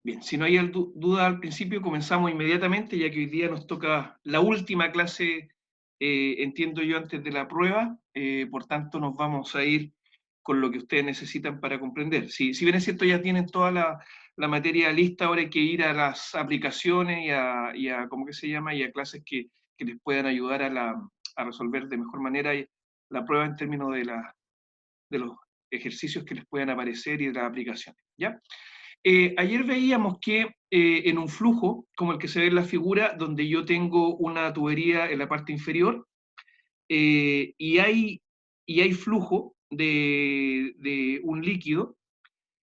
Bien, si no hay duda al principio, comenzamos inmediatamente, ya que hoy día nos toca la última clase, entiendo yo, antes de la prueba, por tanto nos vamos a ir con lo que ustedes necesitan para comprender. Si bien es cierto, ya tienen toda la materia lista, ahora hay que ir a las aplicaciones y a ¿cómo que se llama? Y a clases que les puedan ayudar a resolver de mejor manera la prueba en términos de los ejercicios que les puedan aparecer y de las aplicaciones, ¿ya? Ayer veíamos que en un flujo, como el que se ve en la figura, donde yo tengo una tubería en la parte inferior, y hay flujo de un líquido,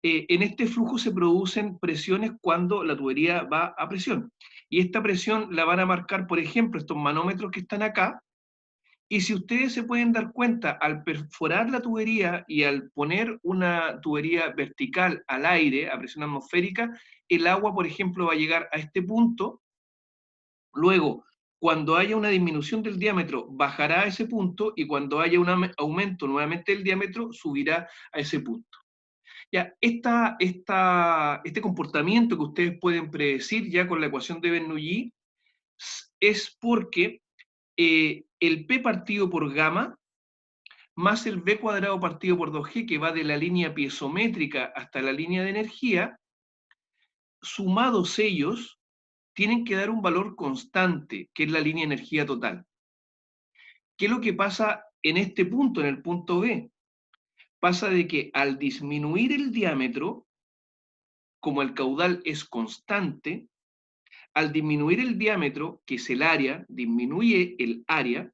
en este flujo se producen presiones cuando la tubería va a presión. Y esta presión la van a marcar, por ejemplo, estos manómetros que están acá, y si ustedes se pueden dar cuenta, al perforar la tubería y al poner una tubería vertical al aire a presión atmosférica, el agua, por ejemplo, va a llegar a este punto. Luego, cuando haya una disminución del diámetro, bajará a ese punto, y cuando haya un aumento nuevamente del diámetro, subirá a ese punto. Ya, este comportamiento que ustedes pueden predecir ya con la ecuación de Bernoulli es porque el P partido por gamma más el B cuadrado partido por 2G, que va de la línea piezométrica hasta la línea de energía, sumados ellos, tienen que dar un valor constante, que es la línea de energía total. ¿Qué es lo que pasa en este punto, en el punto B? Pasa de que al disminuir el diámetro, como el caudal es constante, al disminuir el diámetro, que es el área, disminuye el área,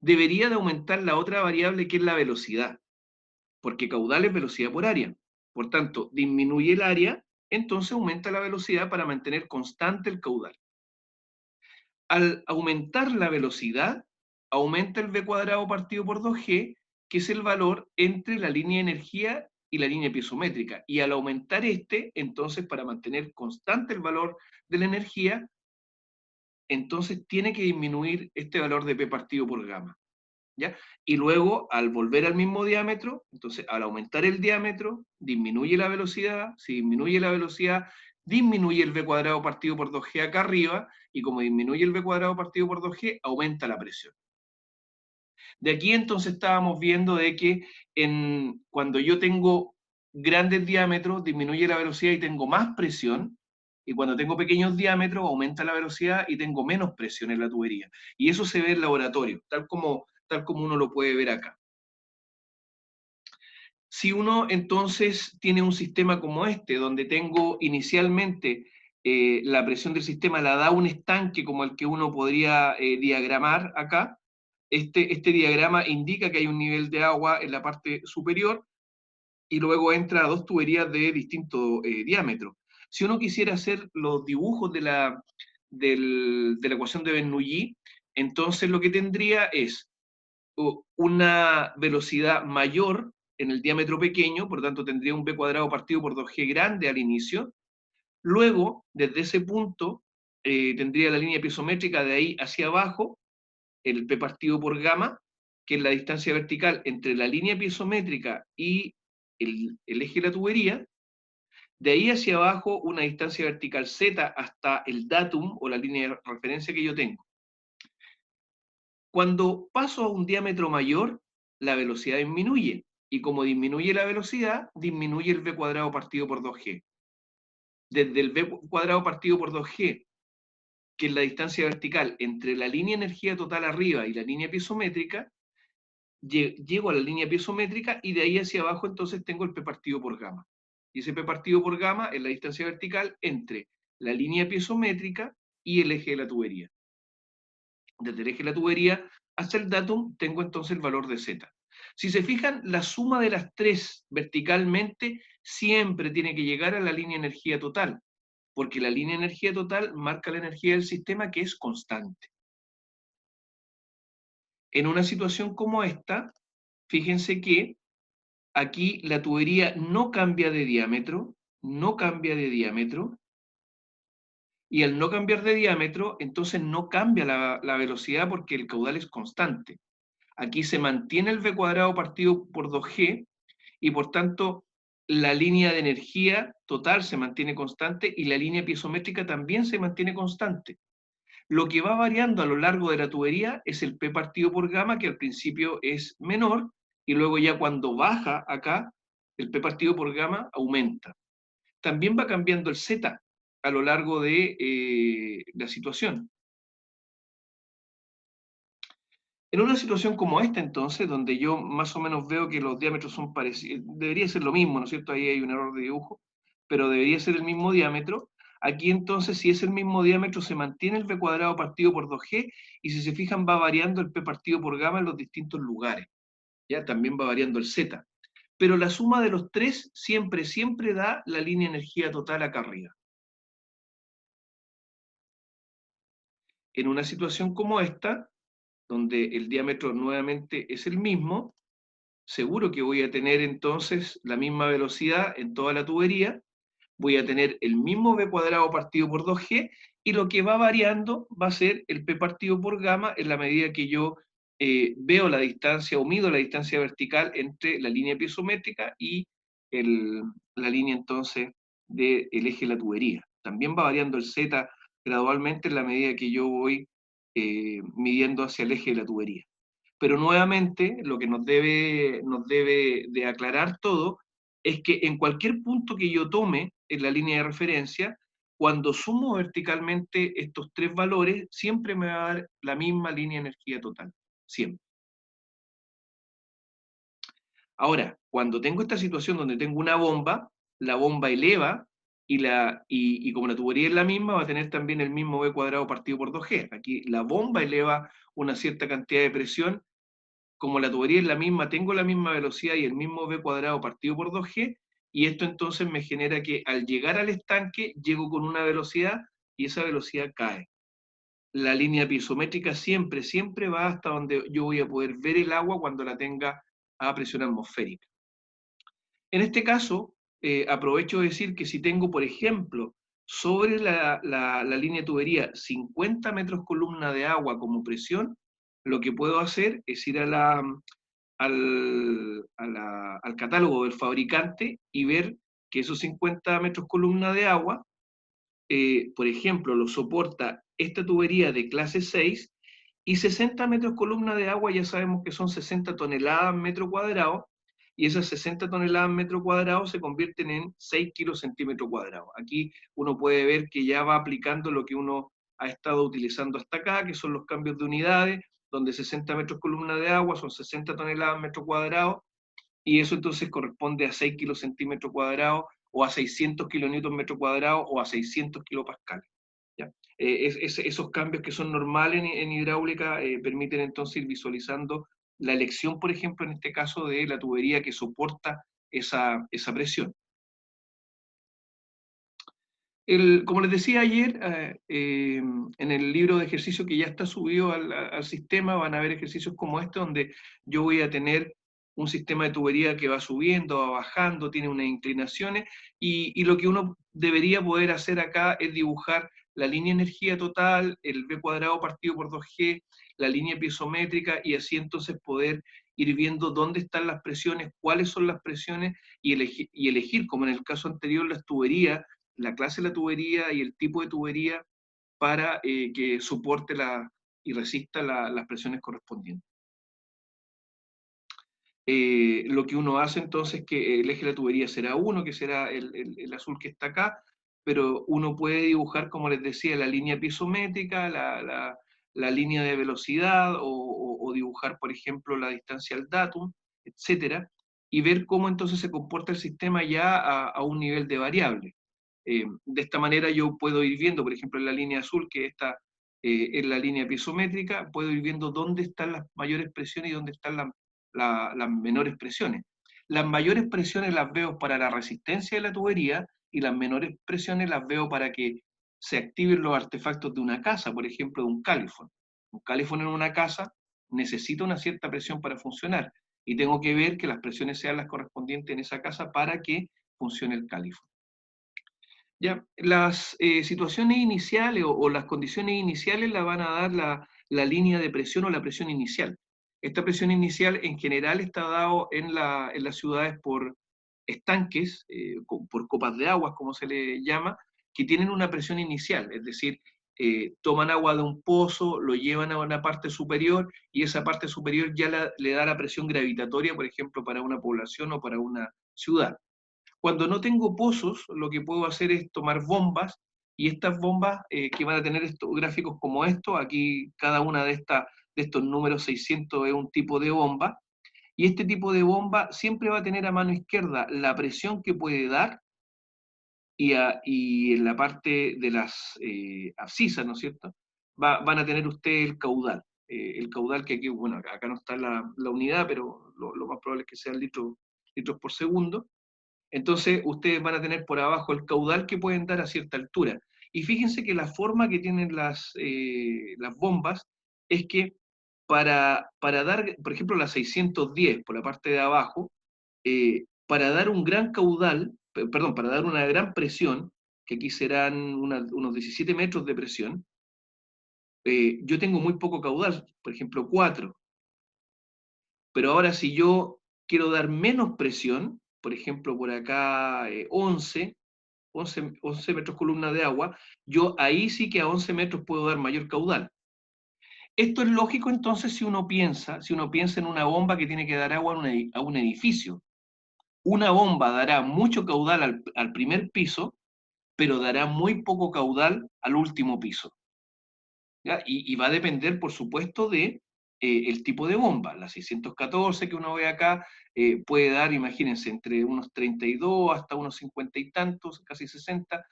debería de aumentar la otra variable, que es la velocidad, porque caudal es velocidad por área. Por tanto, disminuye el área, entonces aumenta la velocidad para mantener constante el caudal. Al aumentar la velocidad, aumenta el v cuadrado partido por 2g, que es el valor entre la línea de energía y la línea piezométrica. Y al aumentar entonces para mantener constante el valor de la energía, entonces tiene que disminuir este valor de P partido por gamma. ¿Ya? Y luego, al volver al mismo diámetro, entonces al aumentar el diámetro, disminuye la velocidad. Si disminuye la velocidad, disminuye el v cuadrado partido por 2g acá arriba, y como disminuye el v cuadrado partido por 2g, aumenta la presión. De aquí entonces estábamos viendo de que cuando yo tengo grandes diámetros, disminuye la velocidad y tengo más presión, y cuando tengo pequeños diámetros, aumenta la velocidad y tengo menos presión en la tubería. Y eso se ve en laboratorio, tal como uno lo puede ver acá. Si uno entonces tiene un sistema como este, donde tengo inicialmente la presión del sistema la da un estanque como el que uno podría diagramar acá, este diagrama indica que hay un nivel de agua en la parte superior, y luego entra a dos tuberías de distinto diámetro. Si uno quisiera hacer los dibujos de la ecuación de Bernoulli, entonces lo que tendría es una velocidad mayor en el diámetro pequeño, por lo tanto tendría un b cuadrado partido por 2g grande al inicio. Luego, desde ese punto, tendría la línea piezométrica de ahí hacia abajo, el p partido por gamma, que es la distancia vertical entre la línea piezométrica y el eje de la tubería. De ahí hacia abajo, una distancia vertical z hasta el datum o la línea de referencia que yo tengo. Cuando paso a un diámetro mayor, la velocidad disminuye, y como disminuye la velocidad, disminuye el v cuadrado partido por 2g. Desde el v cuadrado partido por 2g, que es la distancia vertical entre la línea de energía total arriba y la línea piezométrica, llego a la línea piezométrica, y de ahí hacia abajo entonces tengo el p partido por gamma. Y ese p partido por gamma es la distancia vertical entre la línea piezométrica y el eje de la tubería. Desde el eje de la tubería hasta el datum tengo entonces el valor de z. Si se fijan, la suma de las tres verticalmente siempre tiene que llegar a la línea de energía total, porque la línea de energía total marca la energía del sistema, que es constante. En una situación como esta, fíjense que aquí la tubería no cambia de diámetro, no cambia de diámetro, y al no cambiar de diámetro, entonces no cambia la velocidad, porque el caudal es constante. Aquí se mantiene el v cuadrado partido por 2g, y por tanto la línea de energía total se mantiene constante y la línea piezométrica también se mantiene constante. Lo que va variando a lo largo de la tubería es el P partido por gamma, que al principio es menor, y luego ya cuando baja acá, el P partido por gamma aumenta. También va cambiando el Z a lo largo de la situación. En una situación como esta, entonces, donde yo más o menos veo que los diámetros son parecidos, debería ser lo mismo, ¿no es cierto? Ahí hay un error de dibujo, pero debería ser el mismo diámetro. Aquí entonces, si es el mismo diámetro, se mantiene el b cuadrado partido por 2g, y si se fijan va variando el p partido por gamma en los distintos lugares. ¿Ya? También va variando el z. Pero la suma de los tres siempre, siempre da la línea de energía total acá arriba. En una situación como esta, donde el diámetro nuevamente es el mismo, seguro que voy a tener entonces la misma velocidad en toda la tubería, voy a tener el mismo b cuadrado partido por 2g, y lo que va variando va a ser el p partido por gamma en la medida que yo veo la distancia o mido la distancia vertical entre la línea piezométrica y la línea entonces del eje de la tubería. También va variando el z gradualmente en la medida que yo voy midiendo hacia el eje de la tubería. Pero nuevamente, lo que nos debe de aclarar todo es que en cualquier punto que yo tome en la línea de referencia, cuando sumo verticalmente estos tres valores, siempre me va a dar la misma línea de energía total. Siempre. Ahora, cuando tengo esta situación donde tengo una bomba, la bomba eleva y como la tubería es la misma, va a tener también el mismo B cuadrado partido por 2G. Aquí la bomba eleva una cierta cantidad de presión, como la tubería es la misma, tengo la misma velocidad y el mismo v cuadrado partido por 2g, y esto entonces me genera que al llegar al estanque llego con una velocidad y esa velocidad cae. La línea piezométrica siempre, siempre va hasta donde yo voy a poder ver el agua cuando la tenga a presión atmosférica. En este caso, aprovecho de decir que si tengo, por ejemplo, sobre la línea de tubería 50 metros columna de agua como presión, lo que puedo hacer es ir al catálogo del fabricante y ver que esos 50 metros columna de agua, por ejemplo, lo soporta esta tubería de clase 6, y 60 metros columna de agua ya sabemos que son 60 toneladas metro cuadrado, y esas 60 toneladas metro cuadrado se convierten en 6 kilos centímetro cuadrado. Aquí uno puede ver que ya va aplicando lo que uno ha estado utilizando hasta acá, que son los cambios de unidades, donde 60 metros columna de agua son 60 toneladas metro cuadrado, y eso entonces corresponde a 6 kilos centímetro cuadrado, o a 600 kilonewton metro cuadrado, o a 600 kilopascales. ¿Ya? Esos cambios que son normales en hidráulica permiten entonces ir visualizando la elección, por ejemplo, en este caso, de la tubería que soporta esa presión. Como les decía ayer, en el libro de ejercicio que ya está subido al sistema, van a ver ejercicios como este, donde yo voy a tener un sistema de tubería que va subiendo, va bajando, tiene unas inclinaciones, y lo que uno debería poder hacer acá es dibujar la línea de energía total, el B cuadrado partido por 2G, la línea piezométrica, y así entonces poder ir viendo dónde están las presiones, cuáles son las presiones, y elegir, como en el caso anterior, las tuberías, la clase de la tubería y el tipo de tubería para que soporte y resista las presiones correspondientes. Lo que uno hace entonces es que el eje de la tubería será uno, que será el azul que está acá, pero uno puede dibujar, como les decía, la línea piezométrica, la línea de velocidad, o dibujar, por ejemplo, la distancia al datum, etcétera, y ver cómo entonces se comporta el sistema ya a un nivel de variable. De esta manera yo puedo ir viendo, por ejemplo, en la línea azul, que está en la línea piezométrica, puedo ir viendo dónde están las mayores presiones y dónde están las menores presiones. Las mayores presiones las veo para la resistencia de la tubería, y las menores presiones las veo para que se activen los artefactos de una casa, por ejemplo, de un califón. Un califón en una casa necesita una cierta presión para funcionar, y tengo que ver que las presiones sean las correspondientes en esa casa para que funcione el califón. Ya, las situaciones iniciales o las condiciones iniciales las van a dar la línea de presión o la presión inicial. Esta presión inicial en general está dado en las ciudades estanques, por copas de aguas, como se le llama, que tienen una presión inicial, es decir, toman agua de un pozo, lo llevan a una parte superior y esa parte superior ya le da la presión gravitatoria, por ejemplo, para una población o para una ciudad. Cuando no tengo pozos, lo que puedo hacer es tomar bombas y estas bombas que van a tener estos gráficos como estos, aquí cada una de estos números 600 es un tipo de bomba, y este tipo de bomba siempre va a tener a mano izquierda la presión que puede dar y en la parte de las abscisas, ¿no es cierto? Van a tener ustedes el caudal que aquí, bueno, acá no está la unidad, pero lo más probable es que sean litros por segundo. Entonces, ustedes van a tener por abajo el caudal que pueden dar a cierta altura. Y fíjense que la forma que tienen las bombas es que para dar, por ejemplo, la 610 por la parte de abajo, para dar un gran caudal, perdón, para dar una gran presión, que aquí serán unos 17 metros de presión, yo tengo muy poco caudal, por ejemplo, 4. Pero ahora si yo quiero dar menos presión, por ejemplo, por acá 11 metros columna de agua, yo ahí sí que a 11 metros puedo dar mayor caudal. Esto es lógico entonces si uno piensa en una bomba que tiene que dar agua a un edificio. Una bomba dará mucho caudal al primer piso, pero dará muy poco caudal al último piso. ¿Ya? Y va a depender, por supuesto, de el tipo de bomba. La 614 que uno ve acá puede dar, imagínense, entre unos 32 hasta unos 50 y tantos, casi 60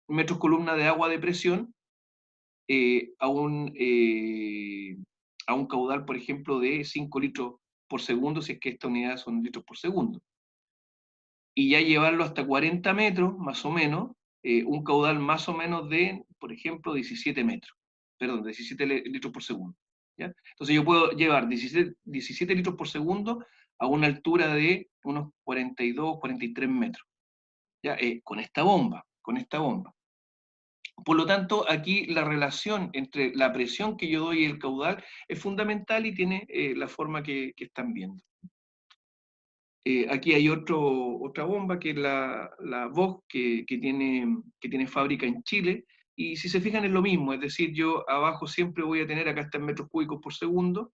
metros columna de agua de presión eh, a, un, eh, a un caudal, por ejemplo, de 5 litros por segundo, si es que esta unidad son litros por segundo. Y ya llevarlo hasta 40 metros, más o menos, un caudal más o menos de, por ejemplo, 17 metros, perdón, 17 litros por segundo. ¿Ya? Entonces yo puedo llevar 17 litros por segundo a una altura de unos 42, 43 metros, ¿ya? Con esta bomba, con esta bomba. Por lo tanto, aquí la relación entre la presión que yo doy y el caudal es fundamental y tiene la forma que están viendo. Aquí hay otra bomba que es la Vox, que tiene fábrica en Chile, y si se fijan es lo mismo, es decir, yo abajo siempre voy a tener, acá está en metros cúbicos por segundo,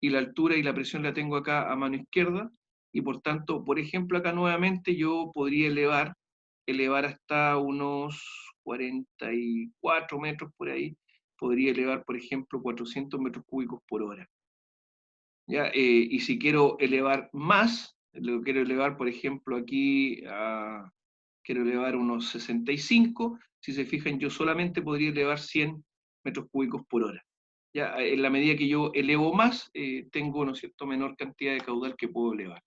y la altura y la presión la tengo acá a mano izquierda, y por tanto, por ejemplo, acá nuevamente yo podría elevar hasta unos 44 metros por ahí, podría elevar, por ejemplo, 400 metros cúbicos por hora. ¿Ya? Y si quiero elevar más, lo quiero elevar, por ejemplo, aquí quiero elevar unos 65, si se fijan, yo solamente podría elevar 100 metros cúbicos por hora. ¿Ya? En la medida que yo elevo más, tengo, ¿no es cierto?, menor cantidad de caudal que puedo elevar.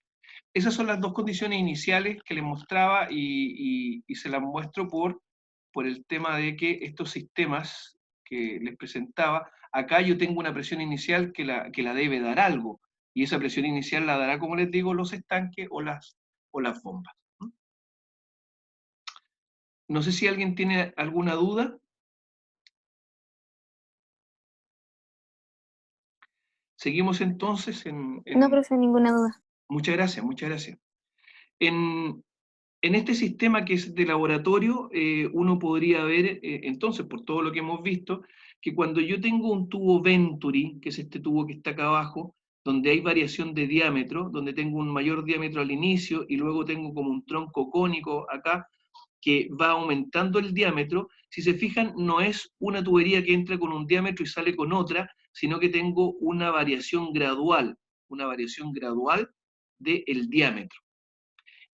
Esas son las dos condiciones iniciales que les mostraba y se las muestro por el tema de que estos sistemas que les presentaba, acá yo tengo una presión inicial que la debe dar algo, y esa presión inicial la dará, como les digo, los estanques o las bombas. No sé si alguien tiene alguna duda. Seguimos entonces No, profe, ninguna duda. Muchas gracias, muchas gracias. En, en este sistema que es de laboratorio, uno podría ver, entonces, por todo lo que hemos visto, que cuando yo tengo un tubo Venturi, que es este tubo que está acá abajo, donde hay variación de diámetro, donde tengo un mayor diámetro al inicio y luego tengo como un tronco cónico acá, que va aumentando el diámetro, si se fijan, no es una tubería que entra con un diámetro y sale con otra, sino que tengo una variación gradual del diámetro.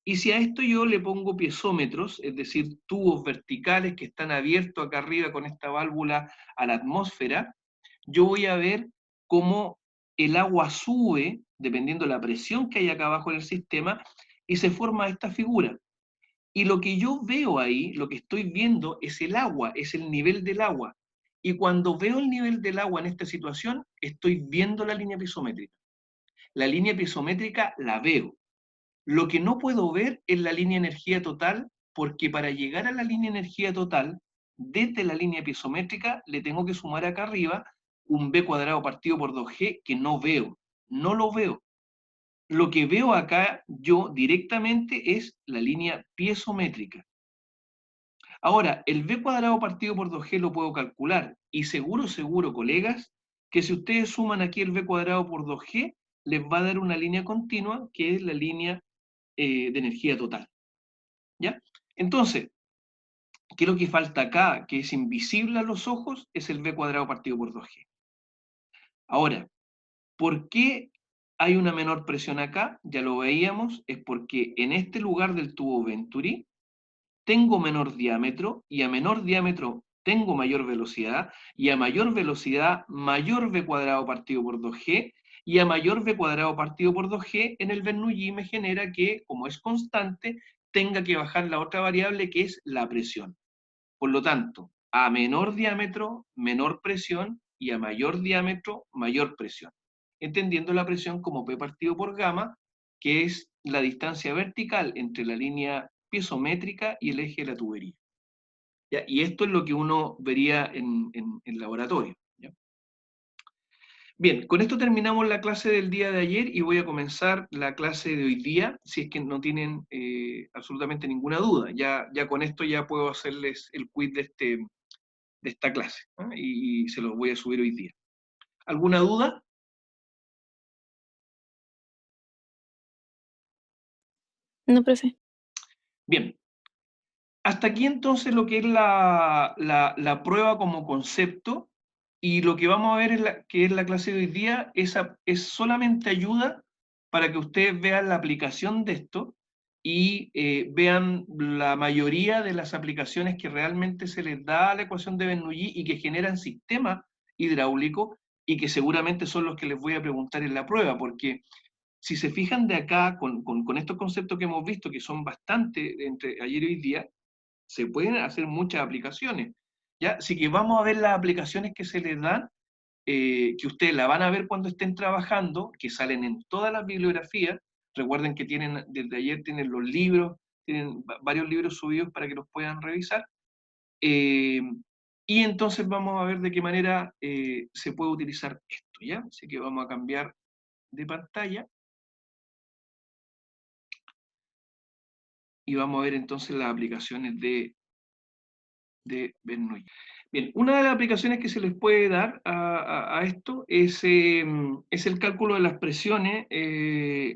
Y si a esto yo le pongo piezómetros, es decir, tubos verticales que están abiertos acá arriba con esta válvula a la atmósfera, yo voy a ver cómo el agua sube, dependiendo de la presión que hay acá abajo en el sistema, y se forma esta figura. Y lo que yo veo ahí, lo que estoy viendo, es el agua, es el nivel del agua. Y cuando veo el nivel del agua en esta situación, estoy viendo la línea pisométrica. La línea pisométrica la veo. Lo que no puedo ver es la línea energía total, porque para llegar a la línea energía total, desde la línea pisométrica, le tengo que sumar acá arriba un b cuadrado partido por 2g que no veo. No lo veo. lo que veo acá yo directamente es la línea piezométrica. Ahora, el b cuadrado partido por 2g lo puedo calcular, y seguro, colegas, que si ustedes suman aquí el b cuadrado por 2g, les va a dar una línea continua, que es la línea de energía total. ¿Ya? Entonces, ¿qué es lo que falta acá, que es invisible a los ojos? Es el b cuadrado partido por 2g. Ahora, ¿por qué hay una menor presión acá? Ya lo veíamos, es porque en este lugar del tubo Venturi tengo menor diámetro, y a menor diámetro tengo mayor velocidad, y a mayor velocidad mayor v cuadrado partido por 2g, y a mayor v cuadrado partido por 2g en el Bernoulli me genera que, como es constante, tenga que bajar la otra variable, que es la presión. Por lo tanto, a menor diámetro, menor presión, y a mayor diámetro, mayor presión. Entendiendo la presión como P partido por gamma, que es la distancia vertical entre la línea piezométrica y el eje de la tubería. ¿Ya? Y esto es lo que uno vería en laboratorio. ¿Ya? Bien, con esto terminamos la clase del día de ayer y voy a comenzar la clase de hoy día, si es que no tienen absolutamente ninguna duda. Ya con esto ya puedo hacerles el quiz de esta clase, ¿no? Y se los voy a subir hoy día. ¿Alguna duda? No, profe. Bien. Hasta aquí entonces lo que es la prueba como concepto, y lo que vamos a ver que es la clase de hoy día es solamente ayuda para que ustedes vean la aplicación de esto y vean la mayoría de las aplicaciones que realmente se les da a la ecuación de Bernoulli y que generan sistemas hidráulicos, y que seguramente son los que les voy a preguntar en la prueba, porque si se fijan de acá con estos conceptos que hemos visto, que son bastante entre ayer y hoy día, se pueden hacer muchas aplicaciones. ¿Ya? Así que vamos a ver las aplicaciones que se les dan, que ustedes la van a ver cuando estén trabajando, que salen en todas las bibliografías. Recuerden que tienen, desde ayer tienen los libros, tienen varios libros subidos para que los puedan revisar. Eh, y entonces vamos a ver de qué manera se puede utilizar esto, ¿ya? Así que vamos a cambiar de pantalla y vamos a ver entonces las aplicaciones de Bernoulli. Bien, una de las aplicaciones que se les puede dar a esto es el cálculo de las presiones,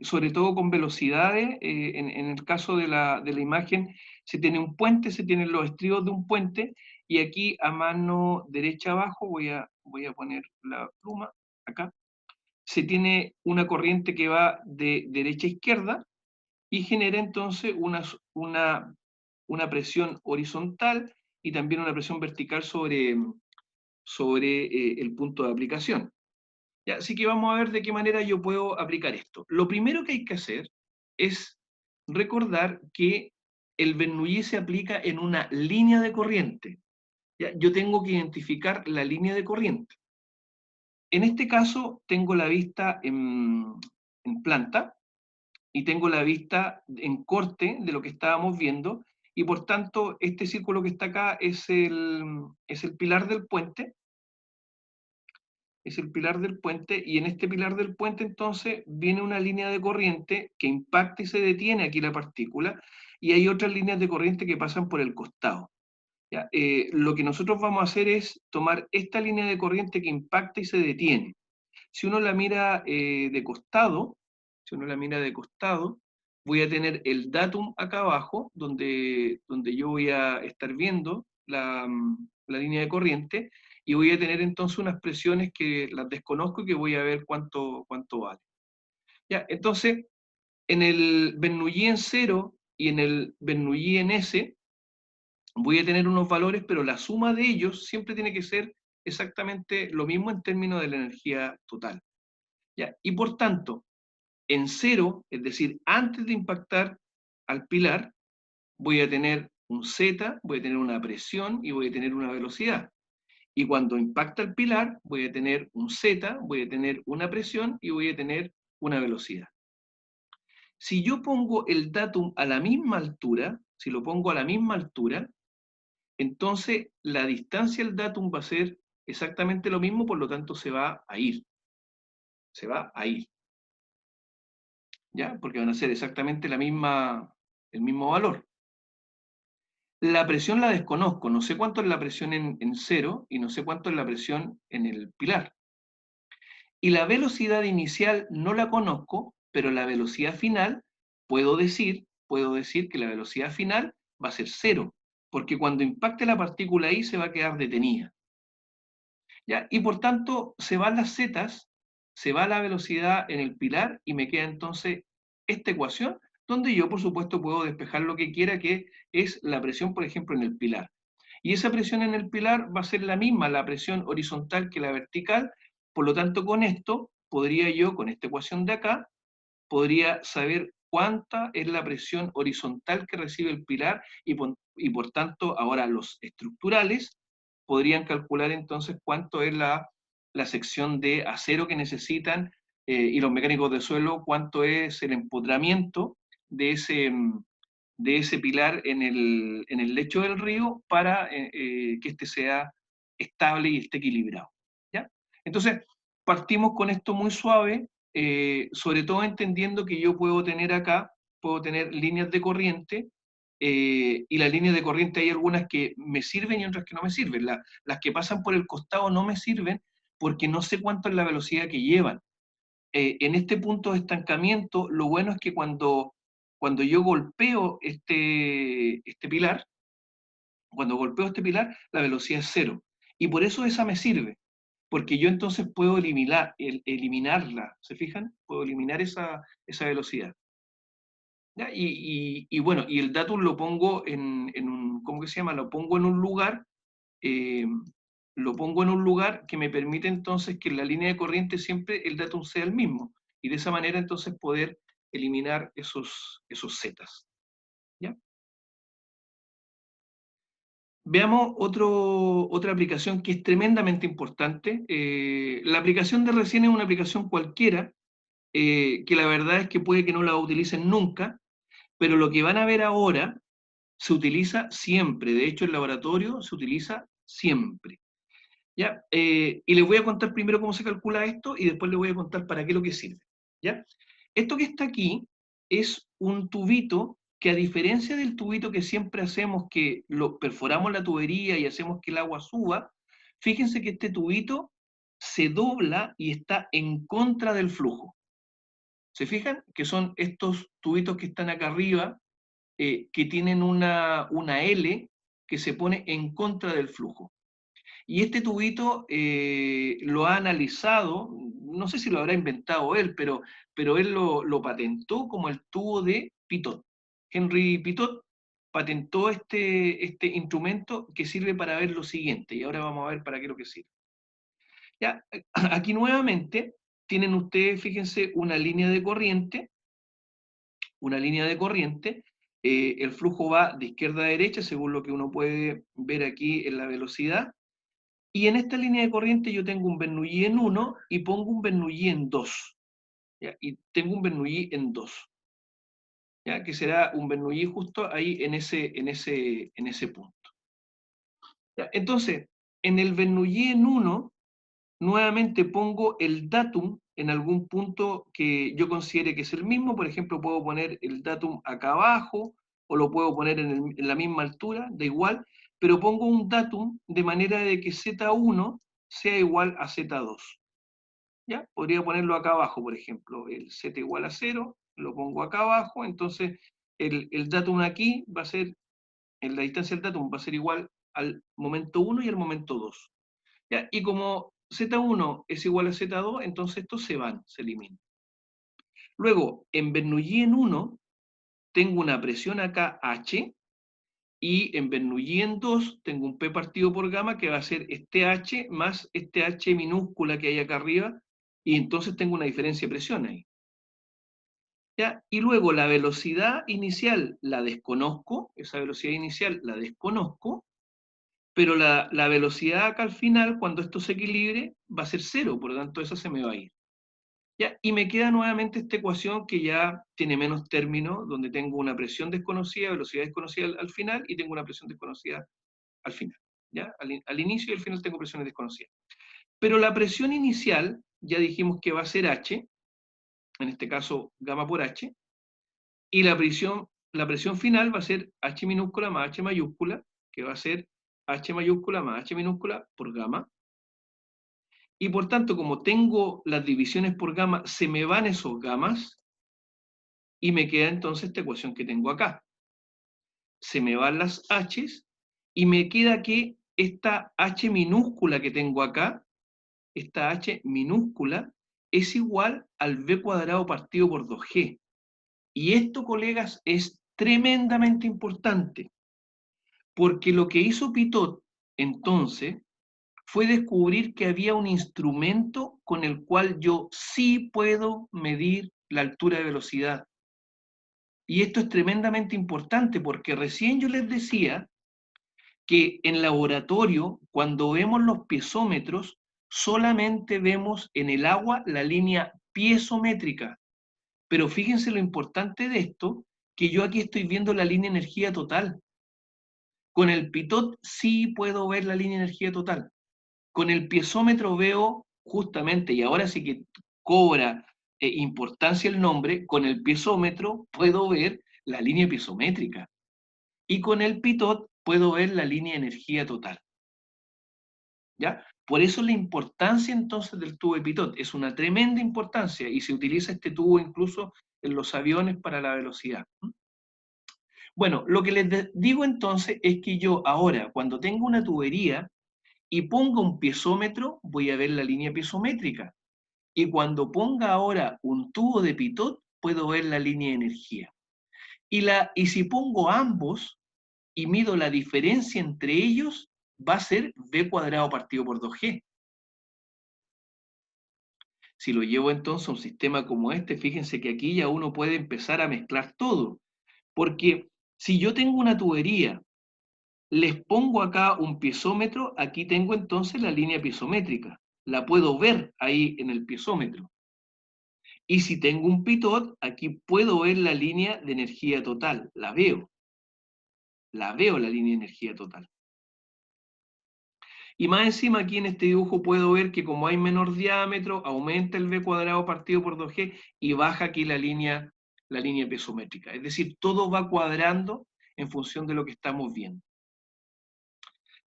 sobre todo con velocidades. En el caso de la imagen, se tiene un puente, se tienen los estribos de un puente, y aquí a mano derecha abajo, voy a poner la pluma acá, se tiene una corriente que va de derecha a izquierda y genera entonces una presión horizontal y también una presión vertical sobre el punto de aplicación. ¿Ya? Así que vamos a ver de qué manera yo puedo aplicar esto. Lo primero que hay que hacer es recordar que el Bernoulli se aplica en una línea de corriente. ¿Ya? Yo tengo que identificar la línea de corriente. En este caso tengo la vista en planta, y tengo la vista en corte de lo que estábamos viendo, y por tanto este círculo que está acá es el pilar del puente, y en este pilar del puente entonces viene una línea de corriente que impacta y se detiene aquí la partícula, y hay otras líneas de corriente que pasan por el costado. ¿Ya? Lo que nosotros vamos a hacer es tomar esta línea de corriente que impacta y se detiene. Si uno la mira de costado, voy a tener el datum acá abajo, donde yo voy a estar viendo la línea de corriente, y voy a tener entonces unas presiones que las desconozco y que voy a ver cuánto vale. ¿Ya? Entonces, en el Bernoulli en 0 y en el Bernoulli en S, voy a tener unos valores, pero la suma de ellos siempre tiene que ser exactamente lo mismo en términos de la energía total. ¿Ya? Y por tanto, en 0, es decir, antes de impactar al pilar, voy a tener un Z, voy a tener una presión y voy a tener una velocidad. Y cuando impacta el pilar, voy a tener un Z, voy a tener una presión y voy a tener una velocidad. Si yo pongo el datum a la misma altura, si lo pongo a la misma altura, entonces la distancia del datum va a ser exactamente lo mismo, por lo tanto se va a ir. Se va a ir. ¿ya? Porque van a ser exactamente el mismo valor. La presión la desconozco, no sé cuánto es la presión en cero y no sé cuánto es la presión en el pilar. Y la velocidad inicial no la conozco, pero la velocidad final, puedo decir que la velocidad final va a ser cero, porque cuando impacte la partícula ahí se va a quedar detenida. ¿Ya? Y por tanto, se van las zetas, se va la velocidad en el pilar y me queda entonces esta ecuación, donde yo, por supuesto, puedo despejar lo que quiera, que es la presión, por ejemplo, en el pilar. Y esa presión en el pilar va a ser la misma, la presión horizontal que la vertical, por lo tanto, con esto podría yo, con esta ecuación de acá, podría saber cuánta es la presión horizontal que recibe el pilar y por tanto ahora los estructurales podrían calcular entonces cuánto es la sección de acero que necesitan y los mecánicos de suelo cuánto es el empotramiento de ese pilar en el lecho del río para que éste sea estable y esté equilibrado. ¿Ya? Entonces, partimos con esto muy suave, sobre todo entendiendo que yo puedo tener líneas de corriente, y las líneas de corriente hay algunas que me sirven y otras que no me sirven. Las que pasan por el costado no me sirven porque no sé cuánto es la velocidad que llevan. En este punto de estancamiento, lo bueno es que cuando yo golpeo cuando golpeo este pilar, la velocidad es cero. Y por eso esa me sirve, porque yo entonces puedo eliminarla, ¿se fijan? Puedo eliminar esa velocidad. ¿Ya? Y bueno, y el datum lo pongo en un, ¿cómo que se llama? Eh, lo pongo en un lugar que me permite entonces que en la línea de corriente siempre el datum sea el mismo, y de esa manera entonces poder eliminar esos zetas. ¿Ya? Veamos otra aplicación que es tremendamente importante. La aplicación de recién es una aplicación cualquiera, que la verdad es que puede que no la utilicen nunca, pero lo que van a ver ahora se utiliza siempre. De hecho, el laboratorio se utiliza siempre. ¿Ya? Y les voy a contar primero cómo se calcula esto y después les voy a contar para qué es lo que sirve. ¿Ya? Esto que está aquí es un tubito que, a diferencia del tubito que siempre hacemos, que lo perforamos la tubería y hacemos que el agua suba, fíjense que este tubito se dobla y está en contra del flujo. ¿Se fijan? Que son estos tubitos que están acá arriba, que tienen una L que se pone en contra del flujo. Y este tubito lo ha analizado, no sé si lo habrá inventado él, pero él lo patentó como el tubo de Pitot. Henry Pitot patentó este instrumento que sirve para ver lo siguiente, y ahora vamos a ver para qué es lo que sirve. Ya, aquí nuevamente tienen ustedes, fíjense, una línea de corriente. El flujo va de izquierda a derecha, según lo que uno puede ver aquí en la velocidad. Y en esta línea de corriente yo tengo un Bernoulli en 1 y pongo un Bernoulli en 2. ¿Ya? Y tengo un Bernoulli en 2. ¿Ya? Que será un Bernoulli justo ahí en ese punto. ¿Ya? Entonces, en el Bernoulli en 1, nuevamente pongo el datum en algún punto que yo considere que es el mismo. Por ejemplo, puedo poner el datum acá abajo o lo puedo poner en la misma altura, da igual, pero pongo un datum de manera de que Z1 sea igual a Z2. ¿Ya? Podría ponerlo acá abajo, por ejemplo, el Z igual a 0, lo pongo acá abajo, entonces el datum aquí va a ser, en la distancia del datum va a ser igual al momento 1 y al momento 2. ¿Ya? Y como Z1 es igual a Z2, entonces estos se eliminan. Luego, en Bernoulli en 1, tengo una presión acá H, y en Bernoulli en 2 tengo un P partido por gamma que va a ser este H más este H minúscula que hay acá arriba, y entonces tengo una diferencia de presión ahí. ¿Ya? Y luego la velocidad inicial la desconozco, esa velocidad inicial la desconozco, pero la velocidad acá al final, cuando esto se equilibre, va a ser cero, por lo tanto esa se me va a ir. ¿Ya? Y me queda nuevamente esta ecuación que ya tiene menos términos, donde tengo una presión desconocida, velocidad desconocida al final, y tengo una presión desconocida al final. ¿Ya? Al inicio y al final tengo presiones desconocidas. Pero la presión inicial, ya dijimos que va a ser H, en este caso gamma por H, y la presión final va a ser H minúscula más H mayúscula, que va a ser H mayúscula más H minúscula por gamma, y por tanto, como tengo las divisiones por gamma, se me van esos gamas, y me queda entonces esta ecuación que tengo acá. Se me van las H's, y me queda que esta H minúscula que tengo acá, esta H minúscula, es igual al B cuadrado partido por 2G. Y esto, colegas, es tremendamente importante, porque lo que hizo Pitot entonces fue descubrir que había un instrumento con el cual yo sí puedo medir la altura de velocidad. Y esto es tremendamente importante porque recién yo les decía que en laboratorio, cuando vemos los piezómetros, solamente vemos en el agua la línea piezométrica. Pero fíjense lo importante de esto, que yo aquí estoy viendo la línea energía total. Con el Pitot sí puedo ver la línea energía total. Con el piezómetro veo justamente, y ahora sí que cobra importancia el nombre, con el piezómetro puedo ver la línea piezométrica. Y con el Pitot puedo ver la línea energía total. ¿Ya? Por eso la importancia entonces del tubo de Pitot es una tremenda importancia y se utiliza este tubo incluso en los aviones para la velocidad. Bueno, lo que les digo entonces es que yo ahora, cuando tengo una tubería y pongo un piezómetro, voy a ver la línea piezométrica. Y cuando ponga ahora un tubo de Pitot, puedo ver la línea de energía. Y si pongo ambos y mido la diferencia entre ellos, va a ser B cuadrado partido por 2G. Si lo llevo entonces a un sistema como este, fíjense que aquí ya uno puede empezar a mezclar todo. Porque si yo tengo una tubería, les pongo acá un piezómetro, aquí tengo entonces la línea piezométrica. La puedo ver ahí en el piezómetro. Y si tengo un Pitot, aquí puedo ver la línea de energía total. La veo la línea de energía total. Y más encima aquí en este dibujo puedo ver que como hay menor diámetro, aumenta el B cuadrado partido por 2G y baja aquí la línea piezométrica. Es decir, todo va cuadrando en función de lo que estamos viendo.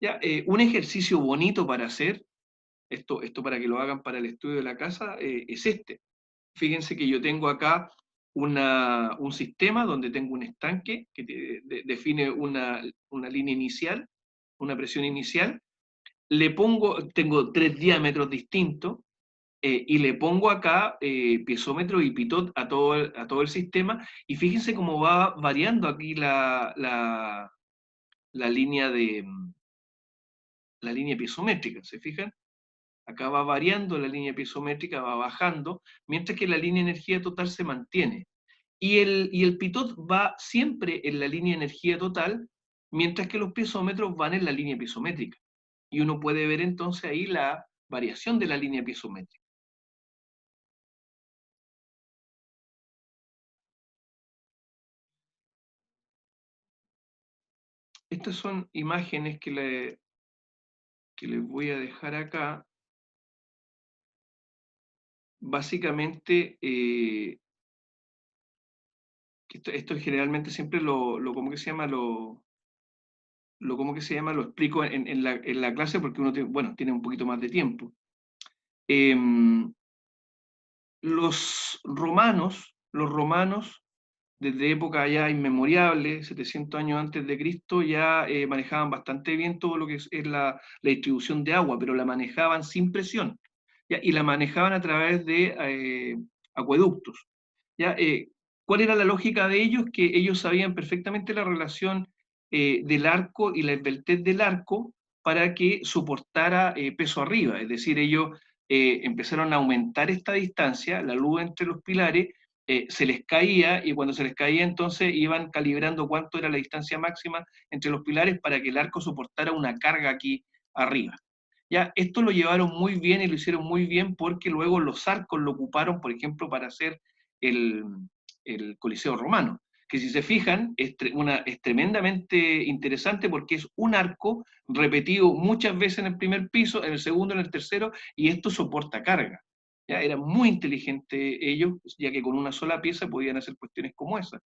Ya, un ejercicio bonito para hacer, esto para que lo hagan para el estudio de la casa, es este. Fíjense que yo tengo acá un sistema donde tengo un estanque que define una línea inicial, una presión inicial. Tengo 3 diámetros distintos, y le pongo acá piezómetro y Pitot a todo el sistema, y fíjense cómo va variando aquí la línea la línea piezométrica, ¿se fijan? Acá va variando la línea piezométrica, va bajando, mientras que la línea de energía total se mantiene. Y el Pitot va siempre en la línea de energía total, mientras que los piezómetros van en la línea piezométrica. Y uno puede ver entonces ahí la variación de la línea piezométrica. Estas son imágenes que les voy a dejar acá. Básicamente, esto generalmente siempre ¿cómo que se llama? ¿Cómo que se llama? Lo explico en la clase porque uno tiene un poquito más de tiempo. Los romanos, desde época ya inmemoriable, 700 años antes de Cristo, ya manejaban bastante bien todo lo que es la distribución de agua, pero la manejaban sin presión, ¿ya? Y la manejaban a través de acueductos, ¿ya? ¿Cuál era la lógica de ellos? Que ellos sabían perfectamente la relación del arco y la esbeltez del arco para que soportara peso arriba, es decir, ellos empezaron a aumentar esta distancia, la luz entre los pilares, se les caía, y cuando se les caía entonces iban calibrando cuánto era la distancia máxima entre los pilares para que el arco soportara una carga aquí arriba. Ya, esto lo llevaron muy bien y lo hicieron muy bien porque luego los arcos lo ocuparon, por ejemplo, para hacer el, el Coliseo Romano, que si se fijan es tremendamente interesante porque es un arco repetido muchas veces en el primer piso, en el segundo, en el tercero, y esto soporta carga. ¿ya? Eran muy inteligentes ellos, ya que con una sola pieza podían hacer cuestiones como esa.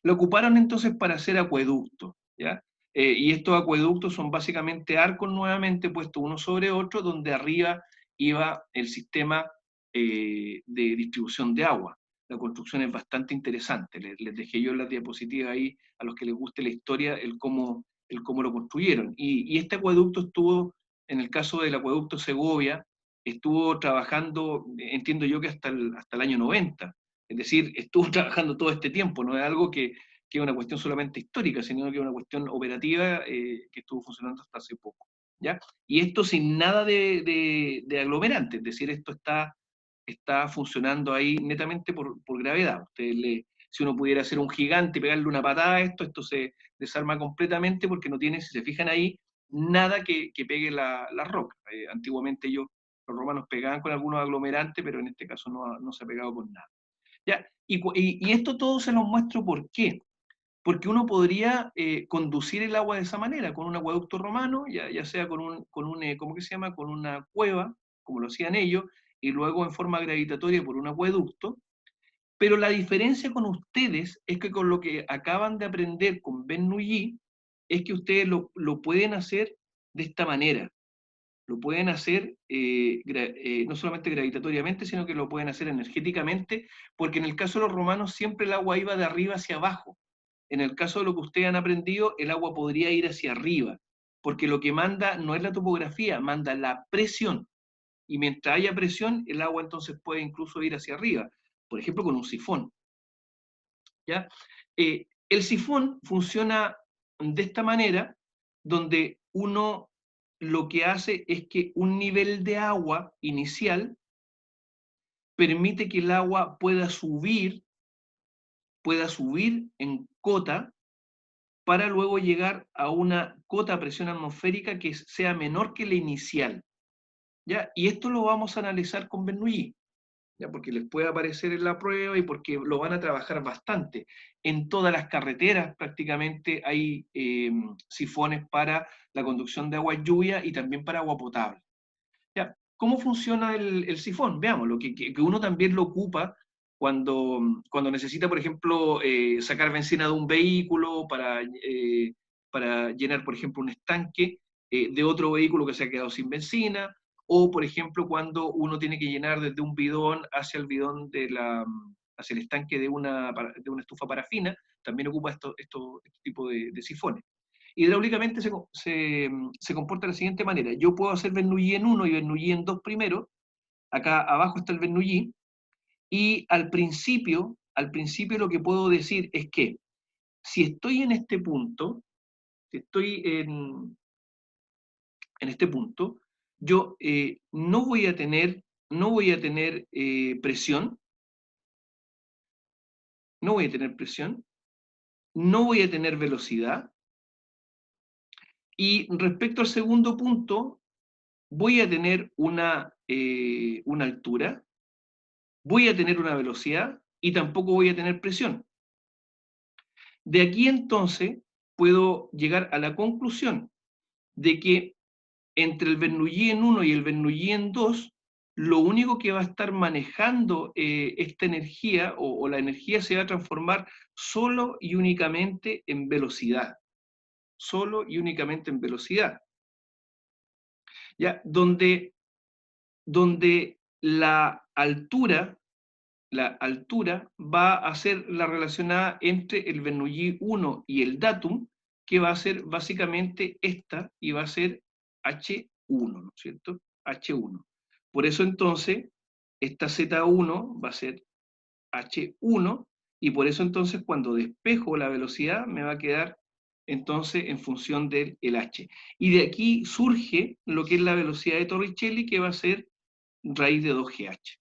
La ocuparon entonces para hacer acueductos, ¿ya? Y estos acueductos son básicamente arcos nuevamente puestos uno sobre otro, donde arriba iba el sistema de distribución de agua. La construcción es bastante interesante. Les dejé yo en la diapositiva ahí, a los que les guste la historia, el cómo lo construyeron. Y este acueducto estuvo, en el caso del acueducto Segovia, estuvo trabajando, entiendo yo que hasta el año 90. Es decir, estuvo trabajando todo este tiempo, no es algo que es una cuestión solamente histórica, sino que es una cuestión operativa que estuvo funcionando hasta hace poco, ¿ya? Y esto sin nada de aglomerante, es decir, esto está funcionando ahí netamente por gravedad. Si uno pudiera hacer un gigante y pegarle una patada a esto se desarma completamente porque no tiene, si se fijan ahí, nada que pegue la roca. Antiguamente los romanos pegaban con algunos aglomerantes, pero en este caso no se ha pegado con nada. ¿Ya? Y esto todo se los muestro ¿por qué? Porque uno podría conducir el agua de esa manera, con un acueducto romano, ya sea ¿cómo que se llama? Con una cueva, como lo hacían ellos, y luego en forma gravitatoria por un acueducto. Pero la diferencia con ustedes es que con lo que acaban de aprender con Bernoulli, es que ustedes lo pueden hacer de esta manera. Lo pueden hacer no solamente gravitatoriamente, sino que lo pueden hacer energéticamente, porque en el caso de los romanos siempre el agua iba de arriba hacia abajo. En el caso de lo que ustedes han aprendido, el agua podría ir hacia arriba, porque lo que manda no es la topografía, manda la presión. Y mientras haya presión, el agua entonces puede incluso ir hacia arriba, por ejemplo con un sifón. ¿Ya? El sifón funciona de esta manera, donde uno lo que hace es que un nivel de agua inicial permite que el agua pueda subir en cota para luego llegar a una cota a presión atmosférica que sea menor que la inicial, ¿ya? Y esto lo vamos a analizar con Bernoulli, ¿ya? Porque les puede aparecer en la prueba y porque lo van a trabajar bastante. En todas las carreteras prácticamente hay sifones para la conducción de agua lluvia y también para agua potable. ¿Ya? ¿Cómo funciona el sifón? Veámoslo, que uno también lo ocupa cuando necesita, por ejemplo, sacar benzina de un vehículo para llenar, por ejemplo, un estanque de otro vehículo que se ha quedado sin benzina, o, por ejemplo, cuando uno tiene que llenar desde un bidón hacia el bidón hacia el estanque de una estufa parafina, también ocupa este tipo de sifones. Hidráulicamente se comporta de la siguiente manera. Yo puedo hacer Bernoulli en 1 y Bernoulli en 2 primero. Acá abajo está el Bernoulli. Y al principio lo que puedo decir es que si estoy en este punto, si estoy en este punto, yo no voy a tener presión, no voy a tener presión, no voy a tener velocidad. Y respecto al segundo punto, voy a tener una altura, voy a tener una velocidad y tampoco voy a tener presión. De aquí entonces puedo llegar a la conclusión de que entre el Bernoulli en 1 y el Bernoulli en 2, lo único que va a estar manejando esta energía o la energía se va a transformar solo y únicamente en velocidad. Solo y únicamente en velocidad. ¿Ya? Donde la altura va a ser la relacionada entre el Bernoulli 1 y el datum, que va a ser básicamente esta, y va a ser H1, ¿no es cierto? H1. Por eso entonces, esta Z1 va a ser H1, y por eso entonces cuando despejo la velocidad me va a quedar entonces en función del H. Y de aquí surge lo que es la velocidad de Torricelli, que va a ser raíz de 2GH.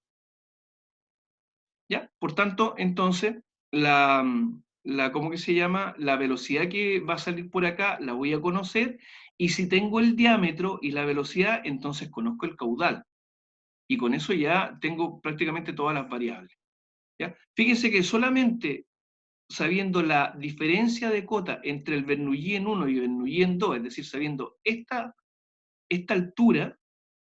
¿Ya? Por tanto, entonces, ¿cómo que se llama? La velocidad que va a salir por acá la voy a conocer, y si tengo el diámetro y la velocidad, entonces conozco el caudal. Y con eso ya tengo prácticamente todas las variables. ¿Ya? Fíjense que solamente sabiendo la diferencia de cota entre el Bernoulli en 1 y el Bernoulli en 2, es decir, sabiendo esta altura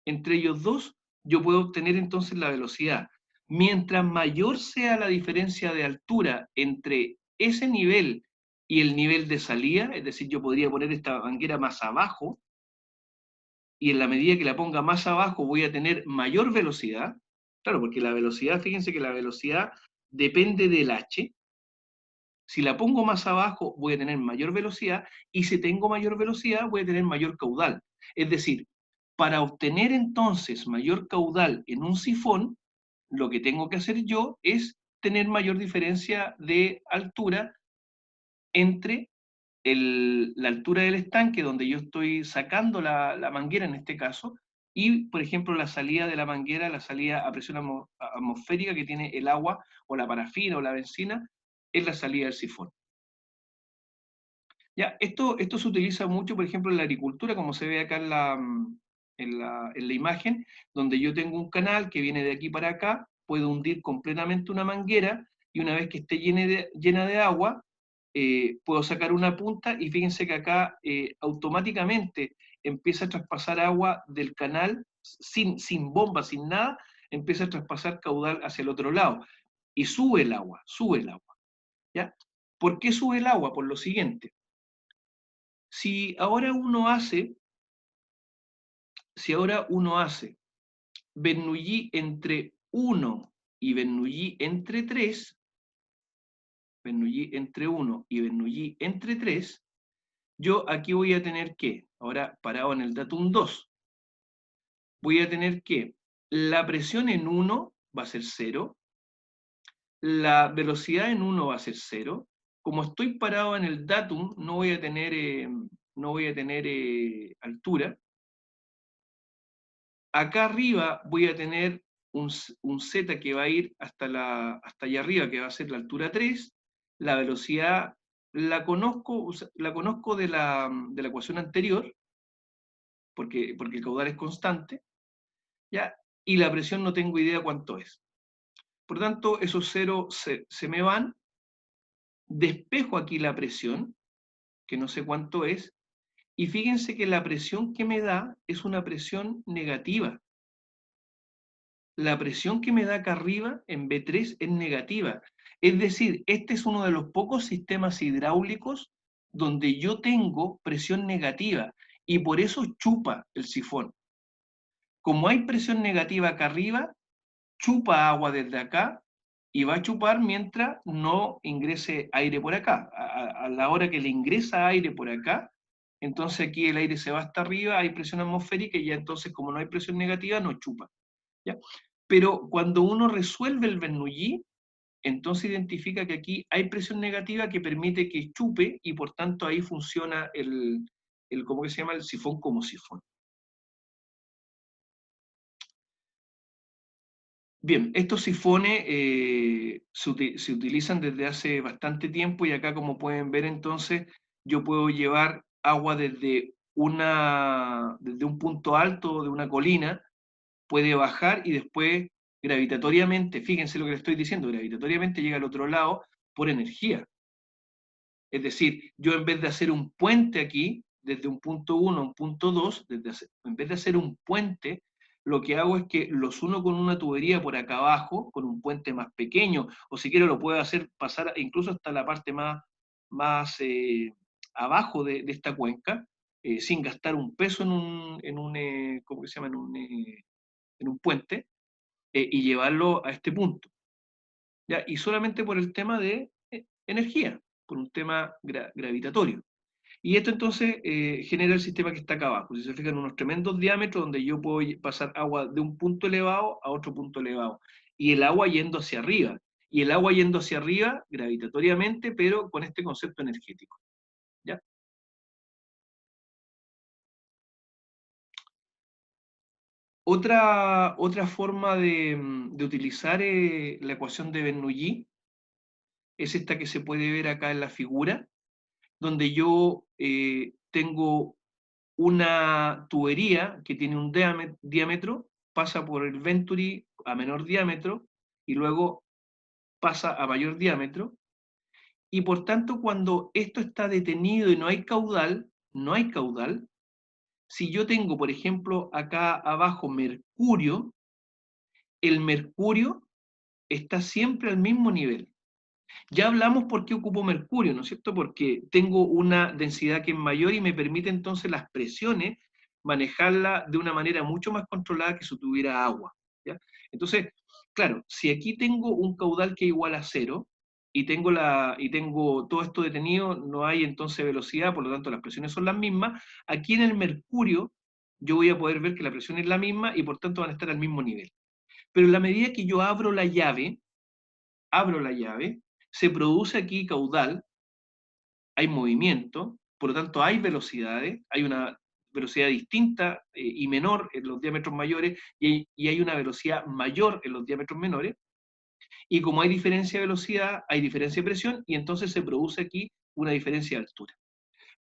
entre ellos dos, yo puedo obtener entonces la velocidad. Mientras mayor sea la diferencia de altura entre ese nivel y el nivel de salida, es decir, yo podría poner esta manguera más abajo, y en la medida que la ponga más abajo voy a tener mayor velocidad. Claro, porque la velocidad, fíjense que la velocidad depende del h. Si la pongo más abajo voy a tener mayor velocidad, y si tengo mayor velocidad voy a tener mayor caudal. Es decir, para obtener entonces mayor caudal en un sifón, lo que tengo que hacer yo es tener mayor diferencia de altura entre la altura del estanque donde yo estoy sacando la manguera en este caso, y por ejemplo la salida de la manguera, la salida a presión atmosférica que tiene el agua o la parafina o la benzina, es la salida del sifón. Ya, esto se utiliza mucho, por ejemplo, en la agricultura, como se ve acá en la imagen, donde yo tengo un canal que viene de aquí para acá, puedo hundir completamente una manguera, y una vez que esté llena de agua, puedo sacar una punta, y fíjense que acá automáticamente empieza a traspasar agua del canal, sin bomba, sin nada, empieza a traspasar caudal hacia el otro lado, y sube el agua, ¿ya? ¿Por qué sube el agua? Por lo siguiente. Si ahora uno hace, si ahora uno hace Bernoulli entre 1 y Bernoulli entre 3, Bernoulli entre 1 y Bernoulli entre 3, yo aquí voy a tener que, ahora parado en el datum 2, voy a tener que la presión en 1 va a ser 0, la velocidad en 1 va a ser 0, como estoy parado en el datum no voy a tener, altura. Acá arriba voy a tener un Z que va a ir hasta allá arriba, que va a ser la altura 3, la velocidad la conozco de la ecuación anterior, porque el caudal es constante, ¿ya? Y la presión no tengo idea cuánto es. Por tanto, esos ceros se me van, despejo aquí la presión, que no sé cuánto es, y fíjense que la presión que me da es una presión negativa. La presión que me da acá arriba en B3 es negativa. Es decir, este es uno de los pocos sistemas hidráulicos donde yo tengo presión negativa, y por eso chupa el sifón. Como hay presión negativa acá arriba, chupa agua desde acá, y va a chupar mientras no ingrese aire por acá. A la hora que le ingresa aire por acá, entonces aquí el aire se va hasta arriba, hay presión atmosférica, y ya entonces como no hay presión negativa, no chupa, ¿ya? Pero cuando uno resuelve el Bernoulli, entonces identifica que aquí hay presión negativa que permite que chupe, y por tanto ahí funciona ¿cómo que se llama? El sifón como sifón. Bien, estos sifones se utilizan desde hace bastante tiempo, y acá, como pueden ver, entonces yo puedo llevar agua desde un punto alto de una colina, puede bajar y después gravitatoriamente, fíjense lo que le estoy diciendo, gravitatoriamente llega al otro lado por energía. Es decir, yo en vez de hacer un puente aquí, desde un punto 1 a un punto 2, en vez de hacer un puente, lo que hago es que los uno con una tubería por acá abajo, con un puente más pequeño, o si quiero lo puedo hacer pasar incluso hasta la parte más abajo de esta cuenca, sin gastar un peso ¿cómo se llama? En un puente, y llevarlo a este punto, ¿ya? Y solamente por el tema de energía, por un tema gravitatorio. Y esto entonces genera el sistema que está acá abajo. Si se fijan, unos tremendos diámetros donde yo puedo pasar agua de un punto elevado a otro punto elevado. Y el agua yendo hacia arriba. Y el agua yendo hacia arriba gravitatoriamente, pero con este concepto energético, ¿ya? Otra forma de utilizar la ecuación de Bernoulli es esta que se puede ver acá en la figura, donde yo tengo una tubería que tiene un diámetro, pasa por el Venturi a menor diámetro, y luego pasa a mayor diámetro, y por tanto cuando esto está detenido y no hay caudal, si yo tengo, por ejemplo, acá abajo mercurio, el mercurio está siempre al mismo nivel. Ya hablamos por qué ocupo mercurio, ¿no es cierto? Porque tengo una densidad que es mayor y me permite entonces las presiones manejarla de una manera mucho más controlada que si tuviera agua. ¿Ya? Entonces, claro, si aquí tengo un caudal que es igual a cero y tengo todo esto detenido, no hay entonces velocidad, por lo tanto las presiones son las mismas, aquí en el mercurio yo voy a poder ver que la presión es la misma y por tanto van a estar al mismo nivel. Pero en la medida que yo abro la llave, se produce aquí caudal, hay movimiento, por lo tanto hay velocidades, hay una velocidad distinta y menor en los diámetros mayores y hay una velocidad mayor en los diámetros menores, y como hay diferencia de velocidad, hay diferencia de presión, y entonces se produce aquí una diferencia de altura.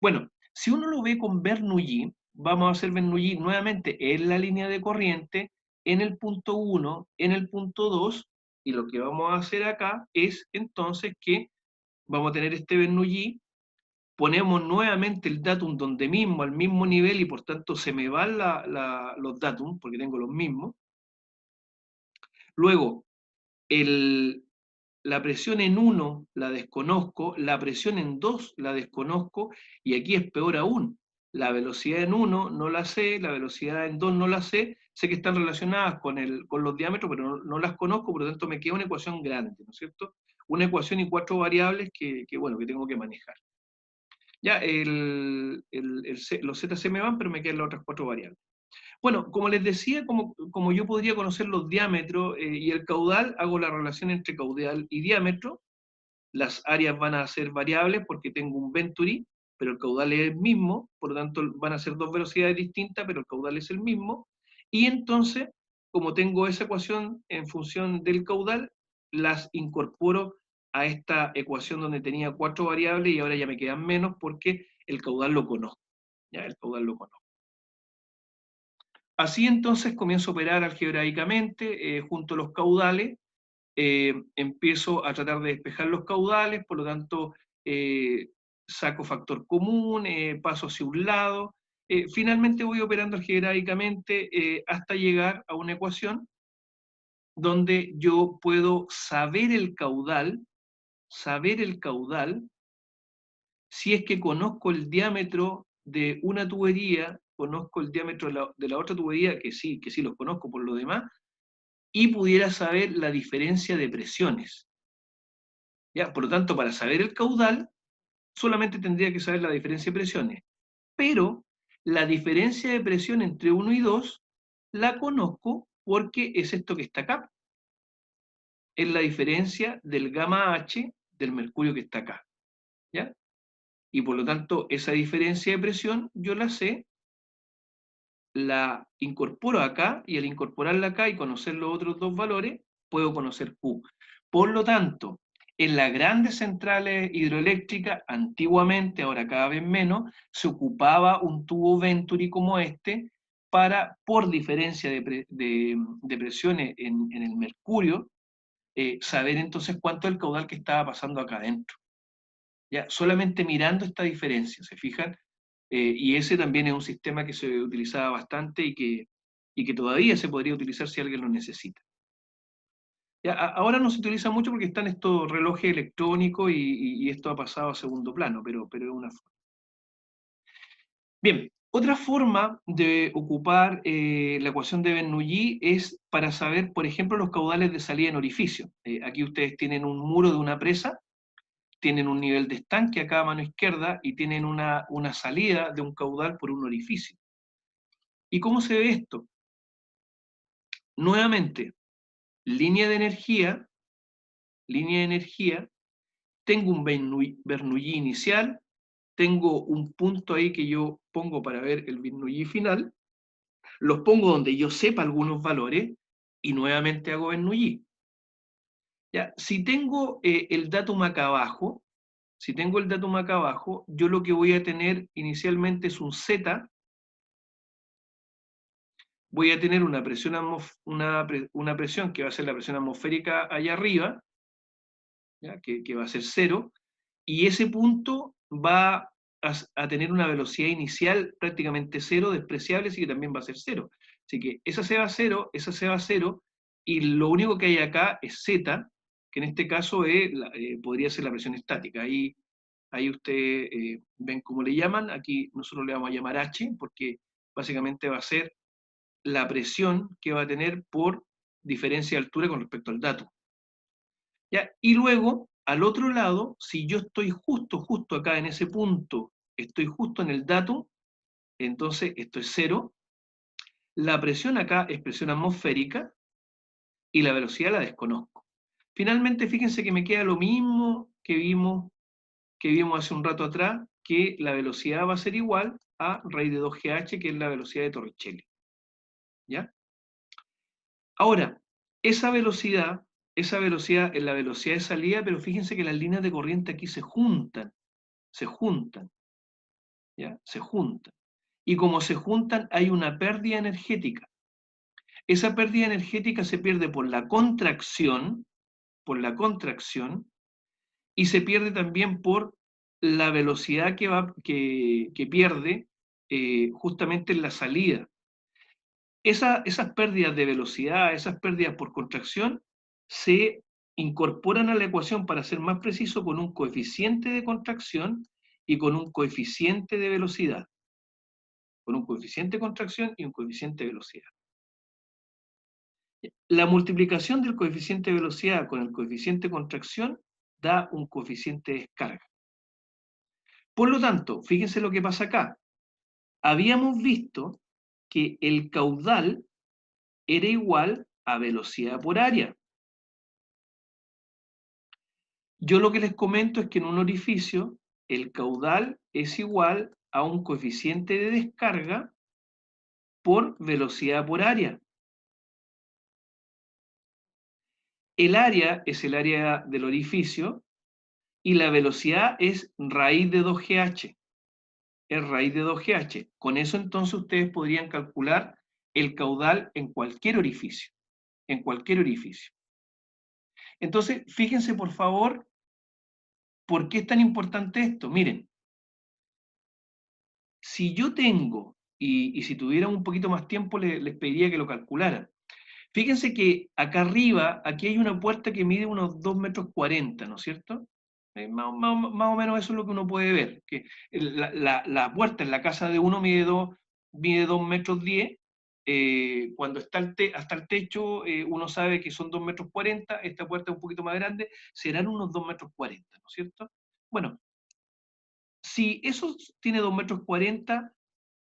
Bueno, si uno lo ve con Bernoulli, vamos a hacer Bernoulli nuevamente en la línea de corriente, en el punto 1, en el punto 2, y lo que vamos a hacer acá es entonces que vamos a tener este Bernoulli, ponemos nuevamente el datum donde mismo, al mismo nivel, y por tanto se me van los datum, porque tengo los mismos. Luego, el, la presión en 1 la desconozco, la presión en 2 la desconozco, y aquí es peor aún. La velocidad en 1 no la sé, la velocidad en 2 no la sé que están relacionadas con los diámetros, pero no las conozco, por lo tanto me queda una ecuación grande, ¿no es cierto? Una ecuación y 4 variables bueno, que tengo que manejar. Ya, los Z se me van, pero me quedan las otras 4 variables. Bueno, como les decía, como yo podría conocer los diámetros y el caudal, hago la relación entre caudal y diámetro. Las áreas van a ser variables porque tengo un venturi, pero el caudal es el mismo, por lo tanto van a ser dos velocidades distintas, pero el caudal es el mismo. Y entonces, como tengo esa ecuación en función del caudal, las incorporo a esta ecuación donde tenía 4 variables y ahora ya me quedan menos porque el caudal lo conozco. Ya, el caudal lo conozco. Así entonces comienzo a operar algebraicamente junto a los caudales, empiezo a tratar de despejar los caudales, por lo tanto eh, saco factor común, paso hacia un lado, finalmente voy operando algebraicamente hasta llegar a una ecuación donde yo puedo saber el caudal, si es que conozco el diámetro de una tubería, conozco el diámetro de la otra tubería, que sí los conozco por lo demás, y pudiera saber la diferencia de presiones. ¿Ya? Por lo tanto, para saber el caudal, solamente tendría que saber la diferencia de presiones. Pero la diferencia de presión entre 1 y 2 la conozco porque es esto que está acá. Es la diferencia del gamma H del mercurio que está acá. ¿Ya? Y por lo tanto, esa diferencia de presión yo la sé, la incorporo acá, y al incorporarla acá y conocer los otros dos valores, puedo conocer Q. Por lo tanto, en las grandes centrales hidroeléctricas, antiguamente, ahora cada vez menos, se ocupaba un tubo Venturi como este para, por diferencia de presiones en el mercurio, saber entonces cuánto es el caudal que estaba pasando acá adentro. ¿Ya? Solamente mirando esta diferencia, ¿se fijan? Y ese también es un sistema que se utilizaba bastante y que todavía se podría utilizar si alguien lo necesita. Ya, ahora no se utiliza mucho porque están estos relojes electrónicos y esto ha pasado a segundo plano, pero es una forma. Bien, otra forma de ocupar la ecuación de Bernoulli es para saber, por ejemplo, los caudales de salida en orificio. Aquí ustedes tienen un muro de una presa, tienen un nivel de estanque acá a mano izquierda y tienen una salida de un caudal por un orificio. ¿Y cómo se ve esto? Nuevamente, línea de energía, tengo un Bernoulli inicial, tengo un punto ahí que yo pongo para ver el Bernoulli final, los pongo donde yo sepa algunos valores y nuevamente hago Bernoulli. Ya, si tengo el datum acá abajo, yo lo que voy a tener inicialmente es un Z, voy a tener una presión, una presión que va a ser la presión atmosférica allá arriba, ¿ya? Que va a ser cero, y ese punto va a tener una velocidad inicial prácticamente cero, despreciable, así que también va a ser cero. Así que esa se va a cero, y lo único que hay acá es Z, que en este caso podría ser la presión estática. Ahí ustedes ven cómo le llaman, aquí nosotros le vamos a llamar H, porque básicamente va a ser la presión que va a tener por diferencia de altura con respecto al dato. ¿Ya? Y luego, al otro lado, si yo estoy justo acá en ese punto, estoy justo en el dato, entonces esto es 0. La presión acá es presión atmosférica y la velocidad la desconozco. Finalmente, fíjense que me queda lo mismo que vimos hace un rato atrás, que la velocidad va a ser igual a raíz de 2GH, que es la velocidad de Torricelli. ¿Ya? Ahora, esa velocidad es la velocidad de salida, pero fíjense que las líneas de corriente aquí se juntan, ¿ya? Se juntan. Y como se juntan, hay una pérdida energética. Esa pérdida energética se pierde por la contracción, y se pierde también por la velocidad que pierde justamente en la salida. Esas pérdidas de velocidad, esas pérdidas por contracción, se incorporan a la ecuación, para ser más preciso, con un coeficiente de contracción y con un coeficiente de velocidad. Con un coeficiente de contracción y un coeficiente de velocidad. La multiplicación del coeficiente de velocidad con el coeficiente de contracción da un coeficiente de descarga. Por lo tanto, fíjense lo que pasa acá. Habíamos visto que el caudal era igual a velocidad por área. Yo lo que les comento es que en un orificio el caudal es igual a un coeficiente de descarga por velocidad por área. El área es el área del orificio y la velocidad es raíz de 2GH. Es raíz de 2GH. Con eso entonces ustedes podrían calcular el caudal en cualquier orificio. En cualquier orificio. Entonces, fíjense por favor, ¿por qué es tan importante esto? Miren, si yo tengo, y si tuviera un poquito más tiempo les pediría que lo calcularan. Fíjense que acá arriba, aquí hay una puerta que mide unos 2,40 m, ¿no es cierto? Más o menos eso es lo que uno puede ver, que la puerta en la casa de uno mide 2,10 m. Cuando está hasta el techo, uno sabe que son 2,40 m. Esta puerta es un poquito más grande, serán unos 2,40 m, ¿no es cierto? Bueno, si eso tiene 2,40 m,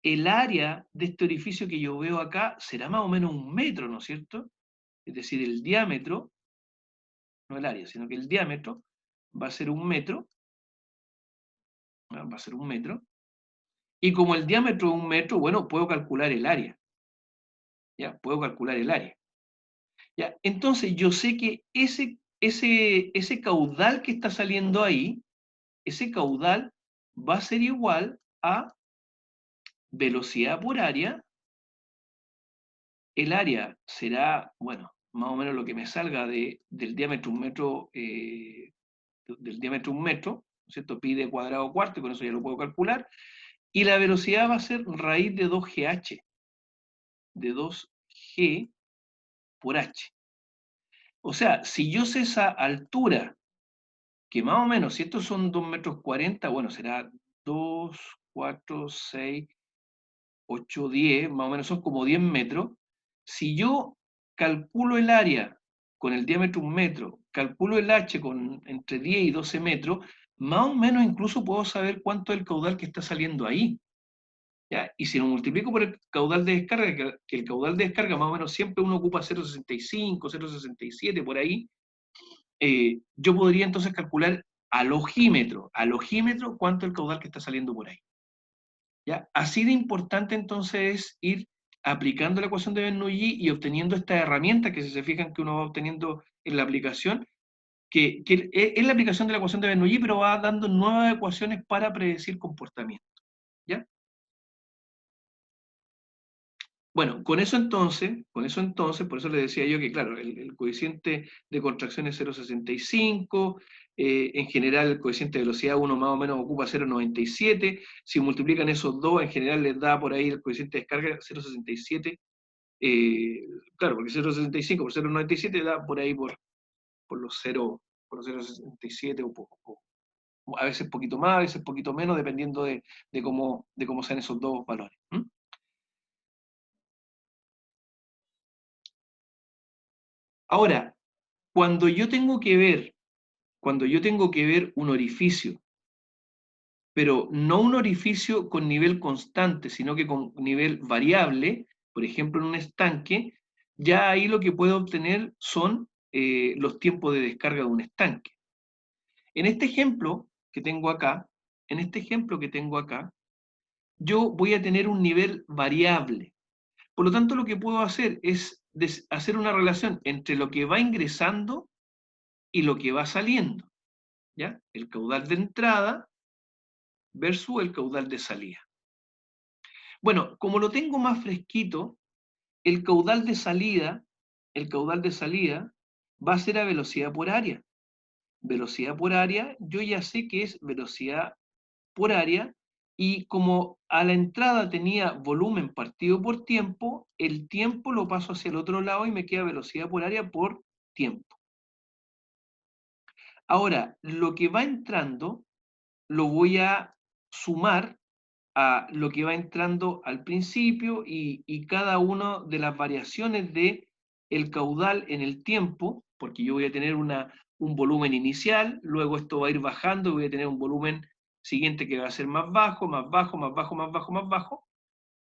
el área de este orificio que yo veo acá será más o menos 1 metro, ¿no es cierto? Es decir, el diámetro, no el área, sino que el diámetro va a ser 1 metro, ¿no? Va a ser 1 metro, y como el diámetro es 1 metro, bueno, puedo calcular el área, ¿ya? Puedo calcular el área. ¿Ya? Entonces yo sé que ese caudal que está saliendo ahí, ese caudal va a ser igual a velocidad por área. El área será, bueno, más o menos lo que me salga del diámetro 1 metro, del diámetro 1 metro, ¿no es cierto? Pi de cuadrado cuarto, y con eso ya lo puedo calcular. Y la velocidad va a ser raíz de 2GH, de 2G por H. O sea, si yo sé esa altura, que más o menos, si estos son 2,40 m, bueno, será 2, 4, 6, 8, 10, más o menos son como 10 metros. Si yo calculo el área con el diámetro 1 metro, calculo el H con entre 10 y 12 metros, más o menos incluso puedo saber cuánto es el caudal que está saliendo ahí. ¿Ya? Y si lo multiplico por el caudal de descarga, que el caudal de descarga más o menos siempre uno ocupa 0,65, 0,67 por ahí, yo podría entonces calcular al ojímetro, cuánto es el caudal que está saliendo por ahí. ¿Ya? Así de importante entonces es ir aplicando la ecuación de Bernoulli y obteniendo esta herramienta que, si se fijan, que uno va obteniendo en la aplicación, que es la aplicación de la ecuación de Bernoulli, pero va dando nuevas ecuaciones para predecir comportamiento. ¿Ya? Bueno, por eso le decía yo que, claro, el coeficiente de contracción es 0,65, en general el coeficiente de velocidad uno más o menos ocupa 0,97, si multiplican esos dos, en general les da por ahí el coeficiente de descarga 0,67, Claro, porque 0,65 por 0,97 da por ahí por los 0, por los 0,67 o a veces poquito más, a veces poquito menos, dependiendo de cómo sean esos dos valores. Ahora, cuando yo tengo que ver, cuando yo tengo que ver un orificio, pero no un orificio con nivel constante, sino que con nivel variable, por ejemplo en un estanque, ya ahí lo que puedo obtener son los tiempos de descarga de un estanque. En este ejemplo que tengo acá, en este ejemplo que tengo acá, yo voy a tener un nivel variable. Por lo tanto, lo que puedo hacer es hacer una relación entre lo que va ingresando y lo que va saliendo, ¿ya? El caudal de entrada versus el caudal de salida. Bueno, como lo tengo más fresquito, el caudal de salida, el caudal de salida va a ser a velocidad por área. Velocidad por área, yo ya sé que es velocidad por área, y como a la entrada tenía volumen partido por tiempo, el tiempo lo paso hacia el otro lado y me queda velocidad por área por tiempo. Ahora, lo que va entrando lo voy a sumar a lo que va entrando al principio y cada una de las variaciones de el caudal en el tiempo, porque yo voy a tener un volumen inicial, luego esto va a ir bajando y voy a tener un volumen siguiente que va a ser más bajo, más bajo, más bajo, más bajo, más bajo,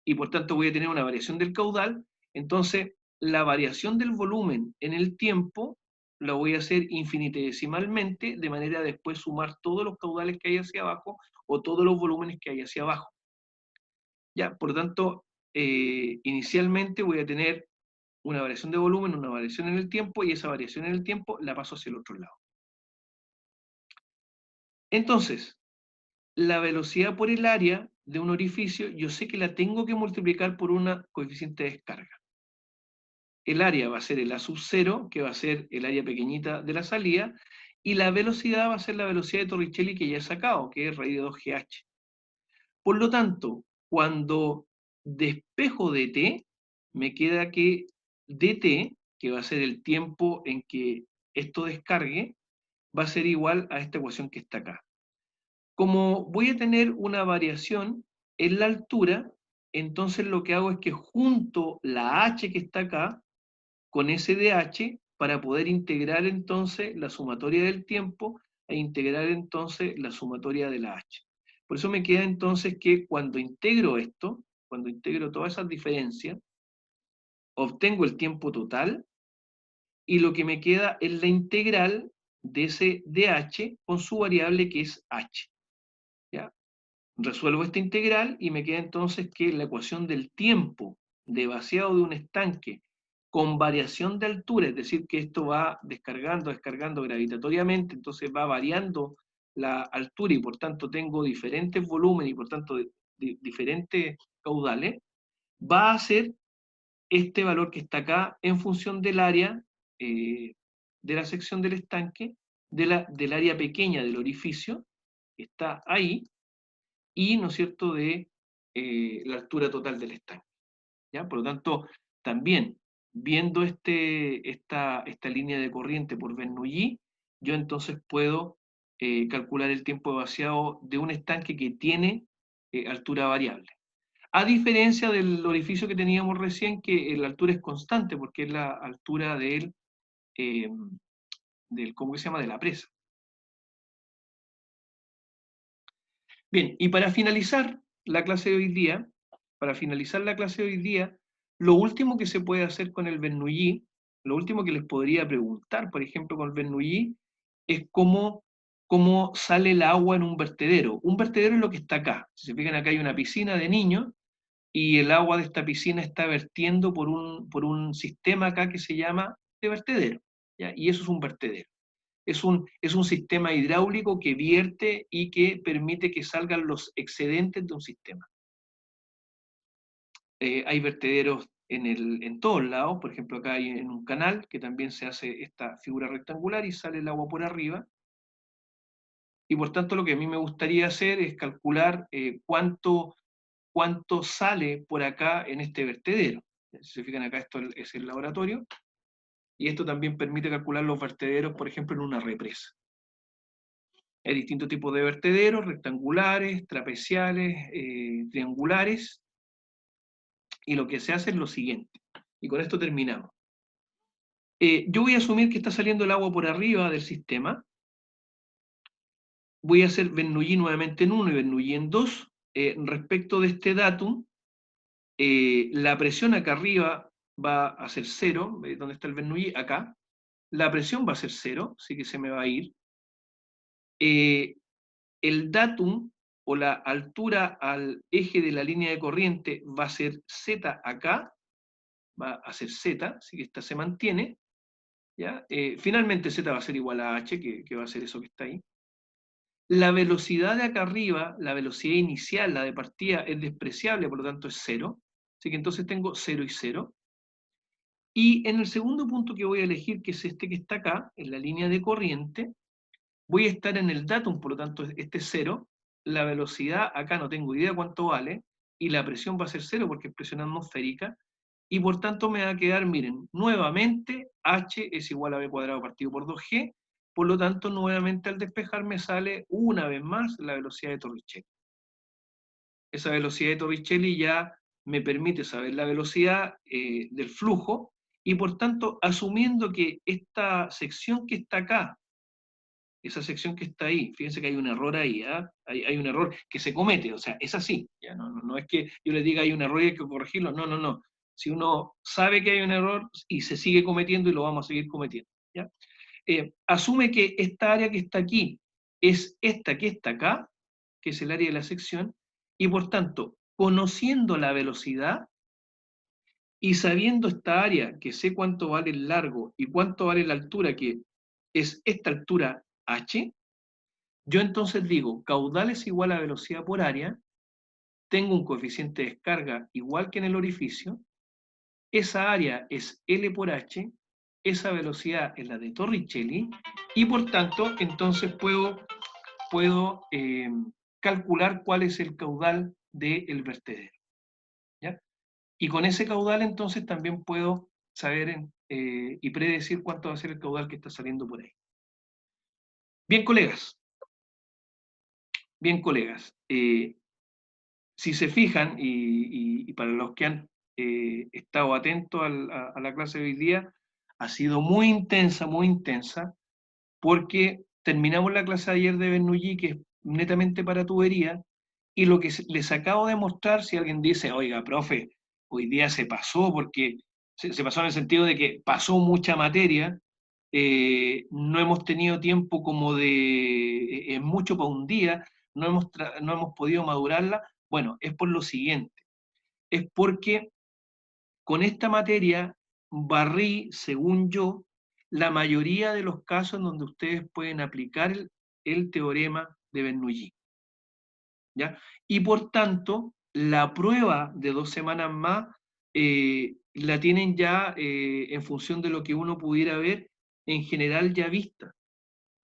y por tanto voy a tener una variación del caudal. Entonces, la variación del volumen en el tiempo la voy a hacer infinitesimalmente, de manera de después sumar todos los caudales que hay hacia abajo o todos los volúmenes que hay hacia abajo. Ya, por lo tanto, inicialmente voy a tener una variación de volumen, una variación en el tiempo, y esa variación en el tiempo la paso hacia el otro lado. Entonces, la velocidad por el área de un orificio, yo sé que la tengo que multiplicar por una coeficiente de descarga. El área va a ser el A sub 0, que va a ser el área pequeñita de la salida, y la velocidad va a ser la velocidad de Torricelli que ya he sacado, que es raíz de 2GH. Por lo tanto, cuando despejo dt, me queda que dt, que va a ser el tiempo en que esto descargue, va a ser igual a esta ecuación que está acá. Como voy a tener una variación en la altura, entonces lo que hago es que junto la h que está acá con ese dh para poder integrar entonces la sumatoria del tiempo e integrar entonces la sumatoria de la h. Por eso me queda entonces que cuando integro esto, cuando integro todas esas diferencias, obtengo el tiempo total y lo que me queda es la integral de ese dh con su variable que es h. ¿Ya? Resuelvo esta integral y me queda entonces que la ecuación del tiempo de vaciado de un estanque con variación de altura, es decir, que esto va descargando, descargando gravitatoriamente, entonces va variando la altura y por tanto tengo diferentes volúmenes y por tanto diferentes caudales, va a ser este valor que está acá en función del área de la sección del estanque, del área pequeña del orificio, que está ahí, y, ¿no es cierto?, de la altura total del estanque. ¿Ya? Por lo tanto, también, viendo esta línea de corriente por Bernoulli, yo entonces puedo calcular el tiempo de vaciado de un estanque que tiene altura variable. A diferencia del orificio que teníamos recién, que la altura es constante, porque es la altura eh, ¿cómo se llama?, de la presa. Bien, y para finalizar la clase de hoy día, lo último que se puede hacer con el Bernoulli, lo último que les podría preguntar, por ejemplo, con el Bernoulli, es cómo sale el agua en un vertedero. Un vertedero es lo que está acá. Si se fijan, acá hay una piscina de niños, y el agua de esta piscina está vertiendo por un sistema acá que se llama de vertedero, ¿ya? Y eso es un vertedero. Es un sistema hidráulico que vierte y que permite que salgan los excedentes de un sistema. Hay vertederos en todos lados, por ejemplo acá hay en un canal que también se hace esta figura rectangular y sale el agua por arriba, y por tanto lo que a mí me gustaría hacer es calcular cuánto sale por acá en este vertedero. Si se fijan acá, esto es el laboratorio, y esto también permite calcular los vertederos, por ejemplo, en una represa. Hay distintos tipos de vertederos, rectangulares, trapeciales, triangulares, y lo que se hace es lo siguiente, y con esto terminamos. Yo voy a asumir que está saliendo el agua por arriba del sistema, voy a hacer Bernoulli nuevamente en 1 y Bernoulli en 2. Respecto de este datum, la presión acá arriba va a ser 0, ¿dónde está el Bernoulli? Acá. La presión va a ser 0, así que se me va a ir. El datum o la altura al eje de la línea de corriente va a ser Z acá, va a ser Z, así que esta se mantiene. ¿Ya? Finalmente Z va a ser igual a H, que va a ser eso que está ahí. La velocidad de acá arriba, la velocidad inicial, la de partida, es despreciable, por lo tanto es 0. Así que entonces tengo 0 y 0. Y en el segundo punto que voy a elegir, que es este que está acá, en la línea de corriente, voy a estar en el datum, por lo tanto este es 0. La velocidad acá no tengo idea cuánto vale, y la presión va a ser 0 porque es presión atmosférica, y por tanto me va a quedar, miren, nuevamente H es igual a B cuadrado partido por 2G, por lo tanto nuevamente al despejar me sale una vez más la velocidad de Torricelli. Esa velocidad de Torricelli ya me permite saber la velocidad del flujo, y por tanto, asumiendo que esta sección que está acá, esa sección que está ahí, fíjense que hay un error ahí, ¿eh? Hay un error que se comete, o sea, es así, ¿ya? No es que yo les diga hay un error y hay que corregirlo, no. Si uno sabe que hay un error y se sigue cometiendo y lo vamos a seguir cometiendo, ¿ya? Asume que esta área que está aquí es esta que está acá, que es el área de la sección, y por tanto, conociendo la velocidad y sabiendo esta área, que sé cuánto vale el largo y cuánto vale la altura, que es esta altura h, yo entonces digo, caudal es igual a velocidad por área, tengo un coeficiente de descarga igual que en el orificio, esa área es L por H, esa velocidad es la de Torricelli, y por tanto, entonces puedo calcular cuál es el caudal del vertedero. ¿Ya? Y con ese caudal entonces también puedo saber y predecir cuánto va a ser el caudal que está saliendo por ahí. Bien, colegas. Bien, colegas. Si se fijan, y para los que han estado atentos a la clase de hoy día, ha sido muy intensa, porque terminamos la clase de ayer de Bernoulli, que es netamente para tubería, y lo que les acabo de mostrar, si alguien dice, oiga, profe, hoy día se pasó, porque se pasó en el sentido de que pasó mucha materia, no hemos tenido tiempo como de, es mucho para un día, no hemos podido madurarla, bueno, es por lo siguiente, es porque con esta materia barrí, según yo, la mayoría de los casos en donde ustedes pueden aplicar el teorema de Bernoulli. ¿Ya? Y por tanto, la prueba de 2 semanas más la tienen ya en función de lo que uno pudiera ver en general ya vista,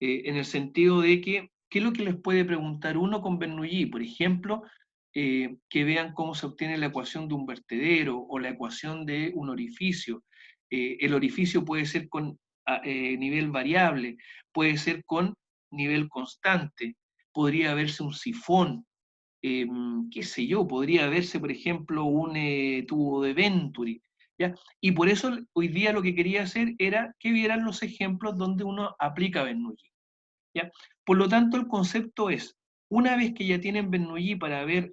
en el sentido de que, ¿qué es lo que les puede preguntar uno con Bernoulli? Por ejemplo, que vean cómo se obtiene la ecuación de un vertedero o la ecuación de un orificio. El orificio puede ser con nivel variable, puede ser con nivel constante, podría verse un sifón, qué sé yo, podría verse, por ejemplo, un tubo de Venturi, ¿ya? Y por eso hoy día lo que quería hacer era que vieran los ejemplos donde uno aplica Bernoulli, ¿ya? Por lo tanto, el concepto es, una vez que ya tienen Bernoulli para ver,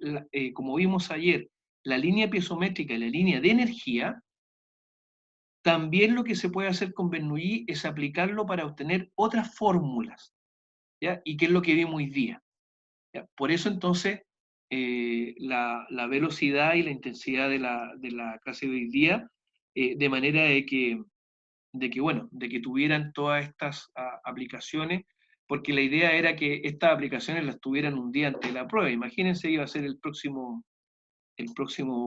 como vimos ayer, la línea piezométrica y la línea de energía, también lo que se puede hacer con Bernoulli es aplicarlo para obtener otras fórmulas, ¿ya? Y qué es lo que vimos hoy día. ¿Ya? Por eso entonces la velocidad y la intensidad de la clase de hoy día, de manera bueno, de que tuvieran todas estas aplicaciones, porque la idea era que estas aplicaciones las tuvieran un día antes de la prueba. Imagínense, iba a ser el próximo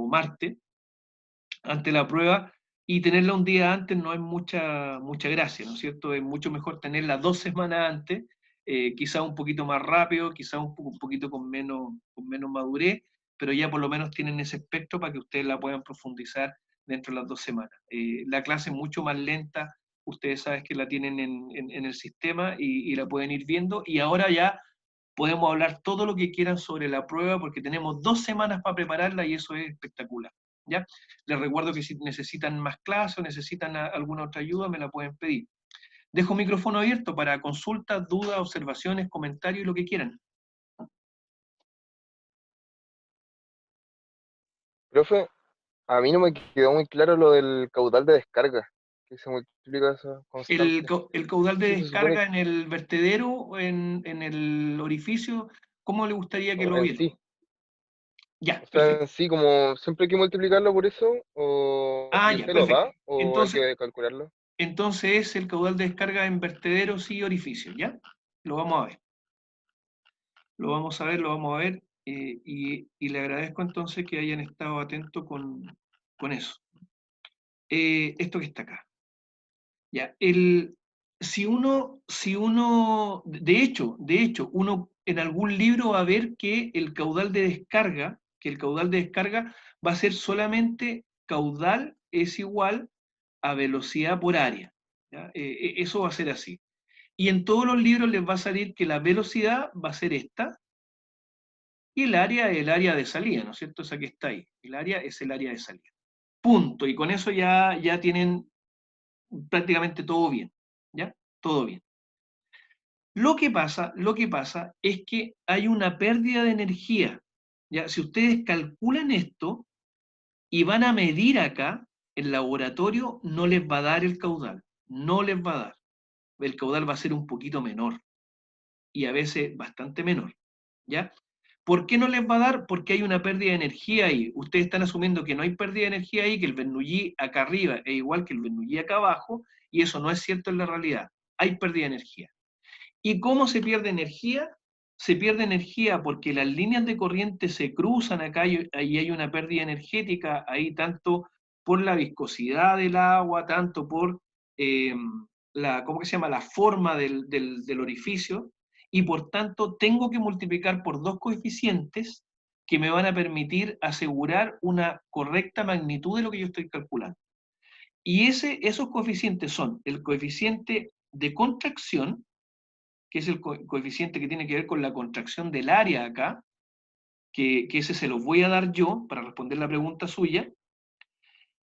martes, ante la prueba, y tenerla un día antes no es mucha gracia, ¿no es cierto? Es mucho mejor tenerla 2 semanas antes, quizá un poquito más rápido, quizá un poquito con menos madurez, pero ya por lo menos tienen ese espectro para que ustedes la puedan profundizar dentro de las 2 semanas. La clase es mucho más lenta, ustedes saben que la tienen en el sistema y la pueden ir viendo, y ahora ya podemos hablar todo lo que quieran sobre la prueba porque tenemos 2 semanas para prepararla y eso es espectacular. ¿Ya? Les recuerdo que si necesitan más clases o necesitan alguna otra ayuda, me la pueden pedir. Dejo micrófono abierto para consultas, dudas, observaciones, comentarios y lo que quieran. Profe, a mí no me quedó muy claro lo del caudal de descarga, que se multiplica esa constante. El caudal de Sí, se supone descarga en el vertedero o en el orificio, ¿cómo le gustaría que lo en viera? sí. Ya, O sea, en perfecto. sí, como siempre hay que multiplicarlo por eso, o Ah, y ya, usted lo perfecto. da, o hay Entonces, que calcularlo. entonces es el caudal de descarga en vertederos y orificios, ¿ya? Lo vamos a ver. Lo vamos a ver, lo vamos a ver. Y le agradezco entonces que hayan estado atentos con eso. Esto que está acá. Ya, de hecho, uno en algún libro va a ver que el caudal de descarga, va a ser solamente caudal es igual a velocidad por área. ¿Ya? Eso va a ser así. Y en todos los libros les va a salir que la velocidad va a ser esta, y el área es el área de salida, ¿no es cierto? Esa que está ahí. El área es el área de salida. Punto. Y con eso ya tienen prácticamente todo bien. ¿Ya? Todo bien. Lo que pasa es que hay una pérdida de energía. ¿Ya? Si ustedes calculan esto y van a medir acá, el laboratorio no les va a dar el caudal. No les va a dar. El caudal va a ser un poquito menor y a veces bastante menor. ¿Ya? ¿Por qué no les va a dar? Porque hay una pérdida de energía ahí. Ustedes están asumiendo que no hay pérdida de energía ahí, que el Bernoulli acá arriba es igual que el Bernoulli acá abajo, y eso no es cierto en la realidad. Hay pérdida de energía. ¿Y cómo se pierde energía? Se pierde energía porque las líneas de corriente se cruzan acá y ahí hay una pérdida energética, ahí tanto por la viscosidad del agua, tanto por eh, ¿cómo que se llama? La forma del orificio, y por tanto tengo que multiplicar por 2 coeficientes que me van a permitir asegurar una correcta magnitud de lo que yo estoy calculando. Y esos coeficientes son el coeficiente de contracción, que es el coeficiente que tiene que ver con la contracción del área acá, que ese se los voy a dar yo para responder la pregunta suya,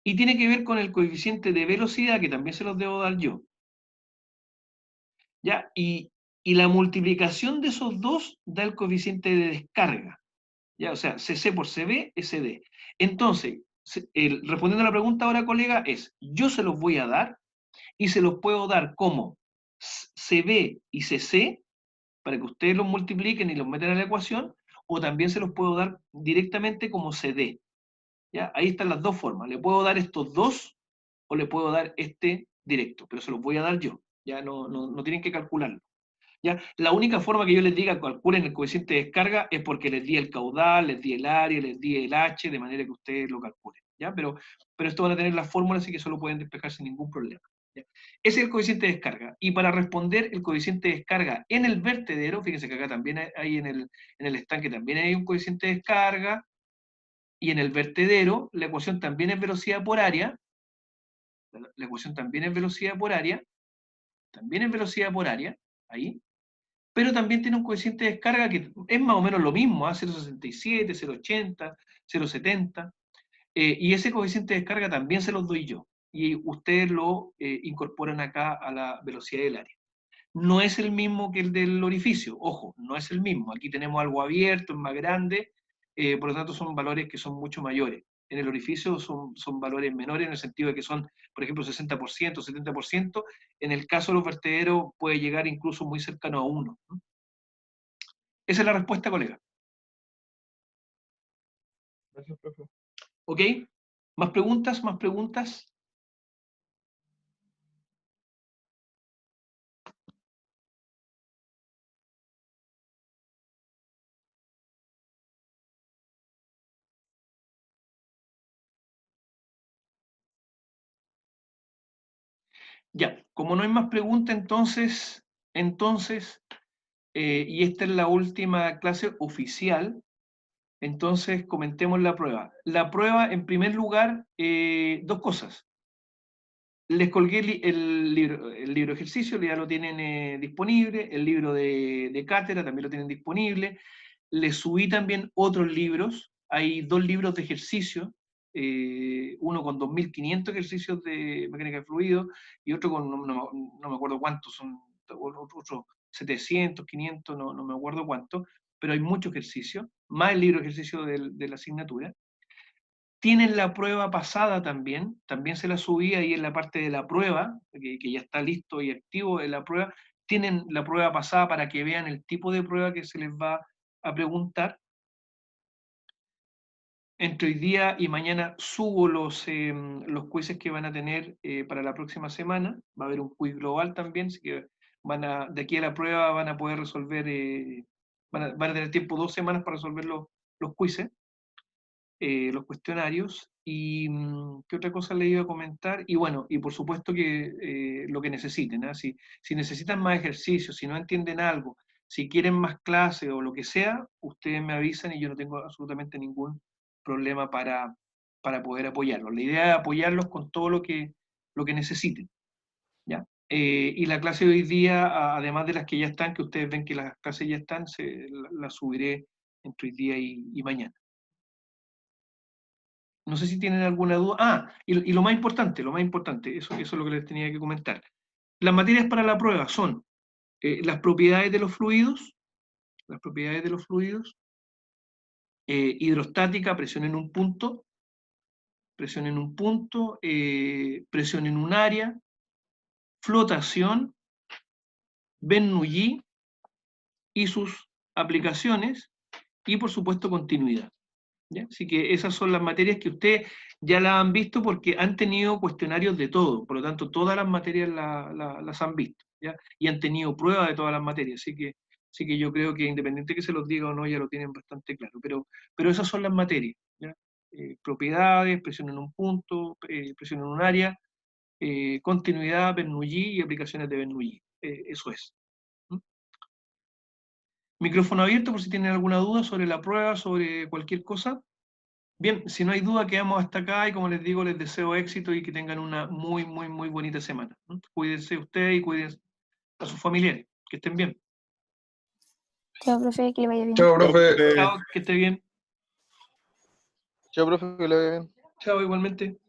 y tiene que ver con el coeficiente de velocidad, que también se los debo dar yo. ¿Ya? Y la multiplicación de esos dos da el coeficiente de descarga. ¿Ya? O sea, CC por CB es CD. Entonces, respondiendo a la pregunta ahora, colega, es, yo se los voy a dar, y se los puedo dar como CB y CC, para que ustedes los multipliquen y los metan a la ecuación, o también se los puedo dar directamente como CD. ¿Ya? Ahí están las dos formas. Le puedo dar estos dos o le puedo dar este directo, pero se los voy a dar yo. Ya no tienen que calcularlo. ¿Ya? La única forma que yo les diga calculen el coeficiente de descarga es porque les di el caudal, les di el área, les di el H, de manera que ustedes lo calculen. ¿Ya? Pero esto van a tener las fórmulas, así que eso lo pueden despejar sin ningún problema. ¿Ya? Ese es el coeficiente de descarga. Y para responder el coeficiente de descarga en el vertedero, fíjense que acá también hay en el estanque también hay un coeficiente de descarga, y en el vertedero la ecuación también es velocidad por área, la ecuación también es velocidad por área, también es velocidad por área, ahí, pero también tiene un coeficiente de descarga que es más o menos lo mismo, 0,67, 0,80, 0,70, y ese coeficiente de descarga también se los doy yo, y ustedes lo incorporan acá a la velocidad del área. No es el mismo que el del orificio, ojo, no es el mismo. Aquí tenemos algo abierto, es más grande, por lo tanto son valores que son mucho mayores. En el orificio son valores menores en el sentido de que son, por ejemplo, 60%, 70%. En el caso de los vertederos puede llegar incluso muy cercano a 1. Esa es la respuesta, colega. Gracias, profe. ¿Ok? ¿Más preguntas? ¿Más preguntas? Ya, como no hay más preguntas, entonces y esta es la última clase oficial, Entonces, comentemos la prueba. La prueba, en primer lugar, dos cosas. Les colgué el libro de ejercicio, ya lo tienen disponible, el libro de cátedra también lo tienen disponible. Les subí también otros libros, hay 2 libros de ejercicio, uno con 2.500 ejercicios de mecánica de fluido y otro con, no me acuerdo cuántos, son otros 700, 500, no me acuerdo cuántos, pero hay mucho ejercicio, más el libro de ejercicio de la asignatura. Tienen la prueba pasada también se la subí ahí en la parte de la prueba, que ya está listo y activo en la prueba. Tienen la prueba pasada para que vean el tipo de prueba que se les va a preguntar. Entre hoy día y mañana subo los quizzes que van a tener para la próxima semana. Va a haber un quiz global también, así que de aquí a la prueba van a poder resolver, van a tener tiempo 2 semanas para resolver los quizzes. Los cuestionarios. Y qué otra cosa le iba a comentar. Y bueno, y por supuesto que lo que necesiten. ¿eh? Si necesitan más ejercicios, si no entienden algo, si quieren más clases o lo que sea, ustedes me avisan y yo no tengo absolutamente ningún problema para poder apoyarlos. La idea es apoyarlos con todo lo que necesiten. ¿Ya? Y la clase de hoy día, además de las que ya están, que ustedes ven que las clases ya están, las subiré entre hoy día y mañana. No sé si tienen alguna duda. Y lo más importante, eso es lo que les tenía que comentar. Las materias para la prueba son las propiedades de los fluidos, hidrostática, presión en un punto, presión en un área, flotación, Bernoulli y sus aplicaciones, y por supuesto continuidad. ¿Ya? Así que esas son las materias que ustedes ya las han visto porque han tenido cuestionarios de todo, por lo tanto todas las materias las han visto, ¿ya? Y han tenido pruebas de todas las materias, así que yo creo que independiente que se los diga o no, ya lo tienen bastante claro, pero esas son las materias, ¿ya? Propiedades, presión en un punto, presión en un área, continuidad, Bernoulli y aplicaciones de Bernoulli, eso es. ¿Mm? Micrófono abierto por si tienen alguna duda sobre la prueba, sobre cualquier cosa. Bien, si no hay duda, quedamos hasta acá y como les digo, les deseo éxito y que tengan una muy, muy, muy bonita semana. Cuídense ustedes y cuídense a sus familiares. Que estén bien. Chao, profe, que le vaya bien. Chao, profe. Chao, que esté bien. Chao, profe, que le vaya bien. Chao, igualmente.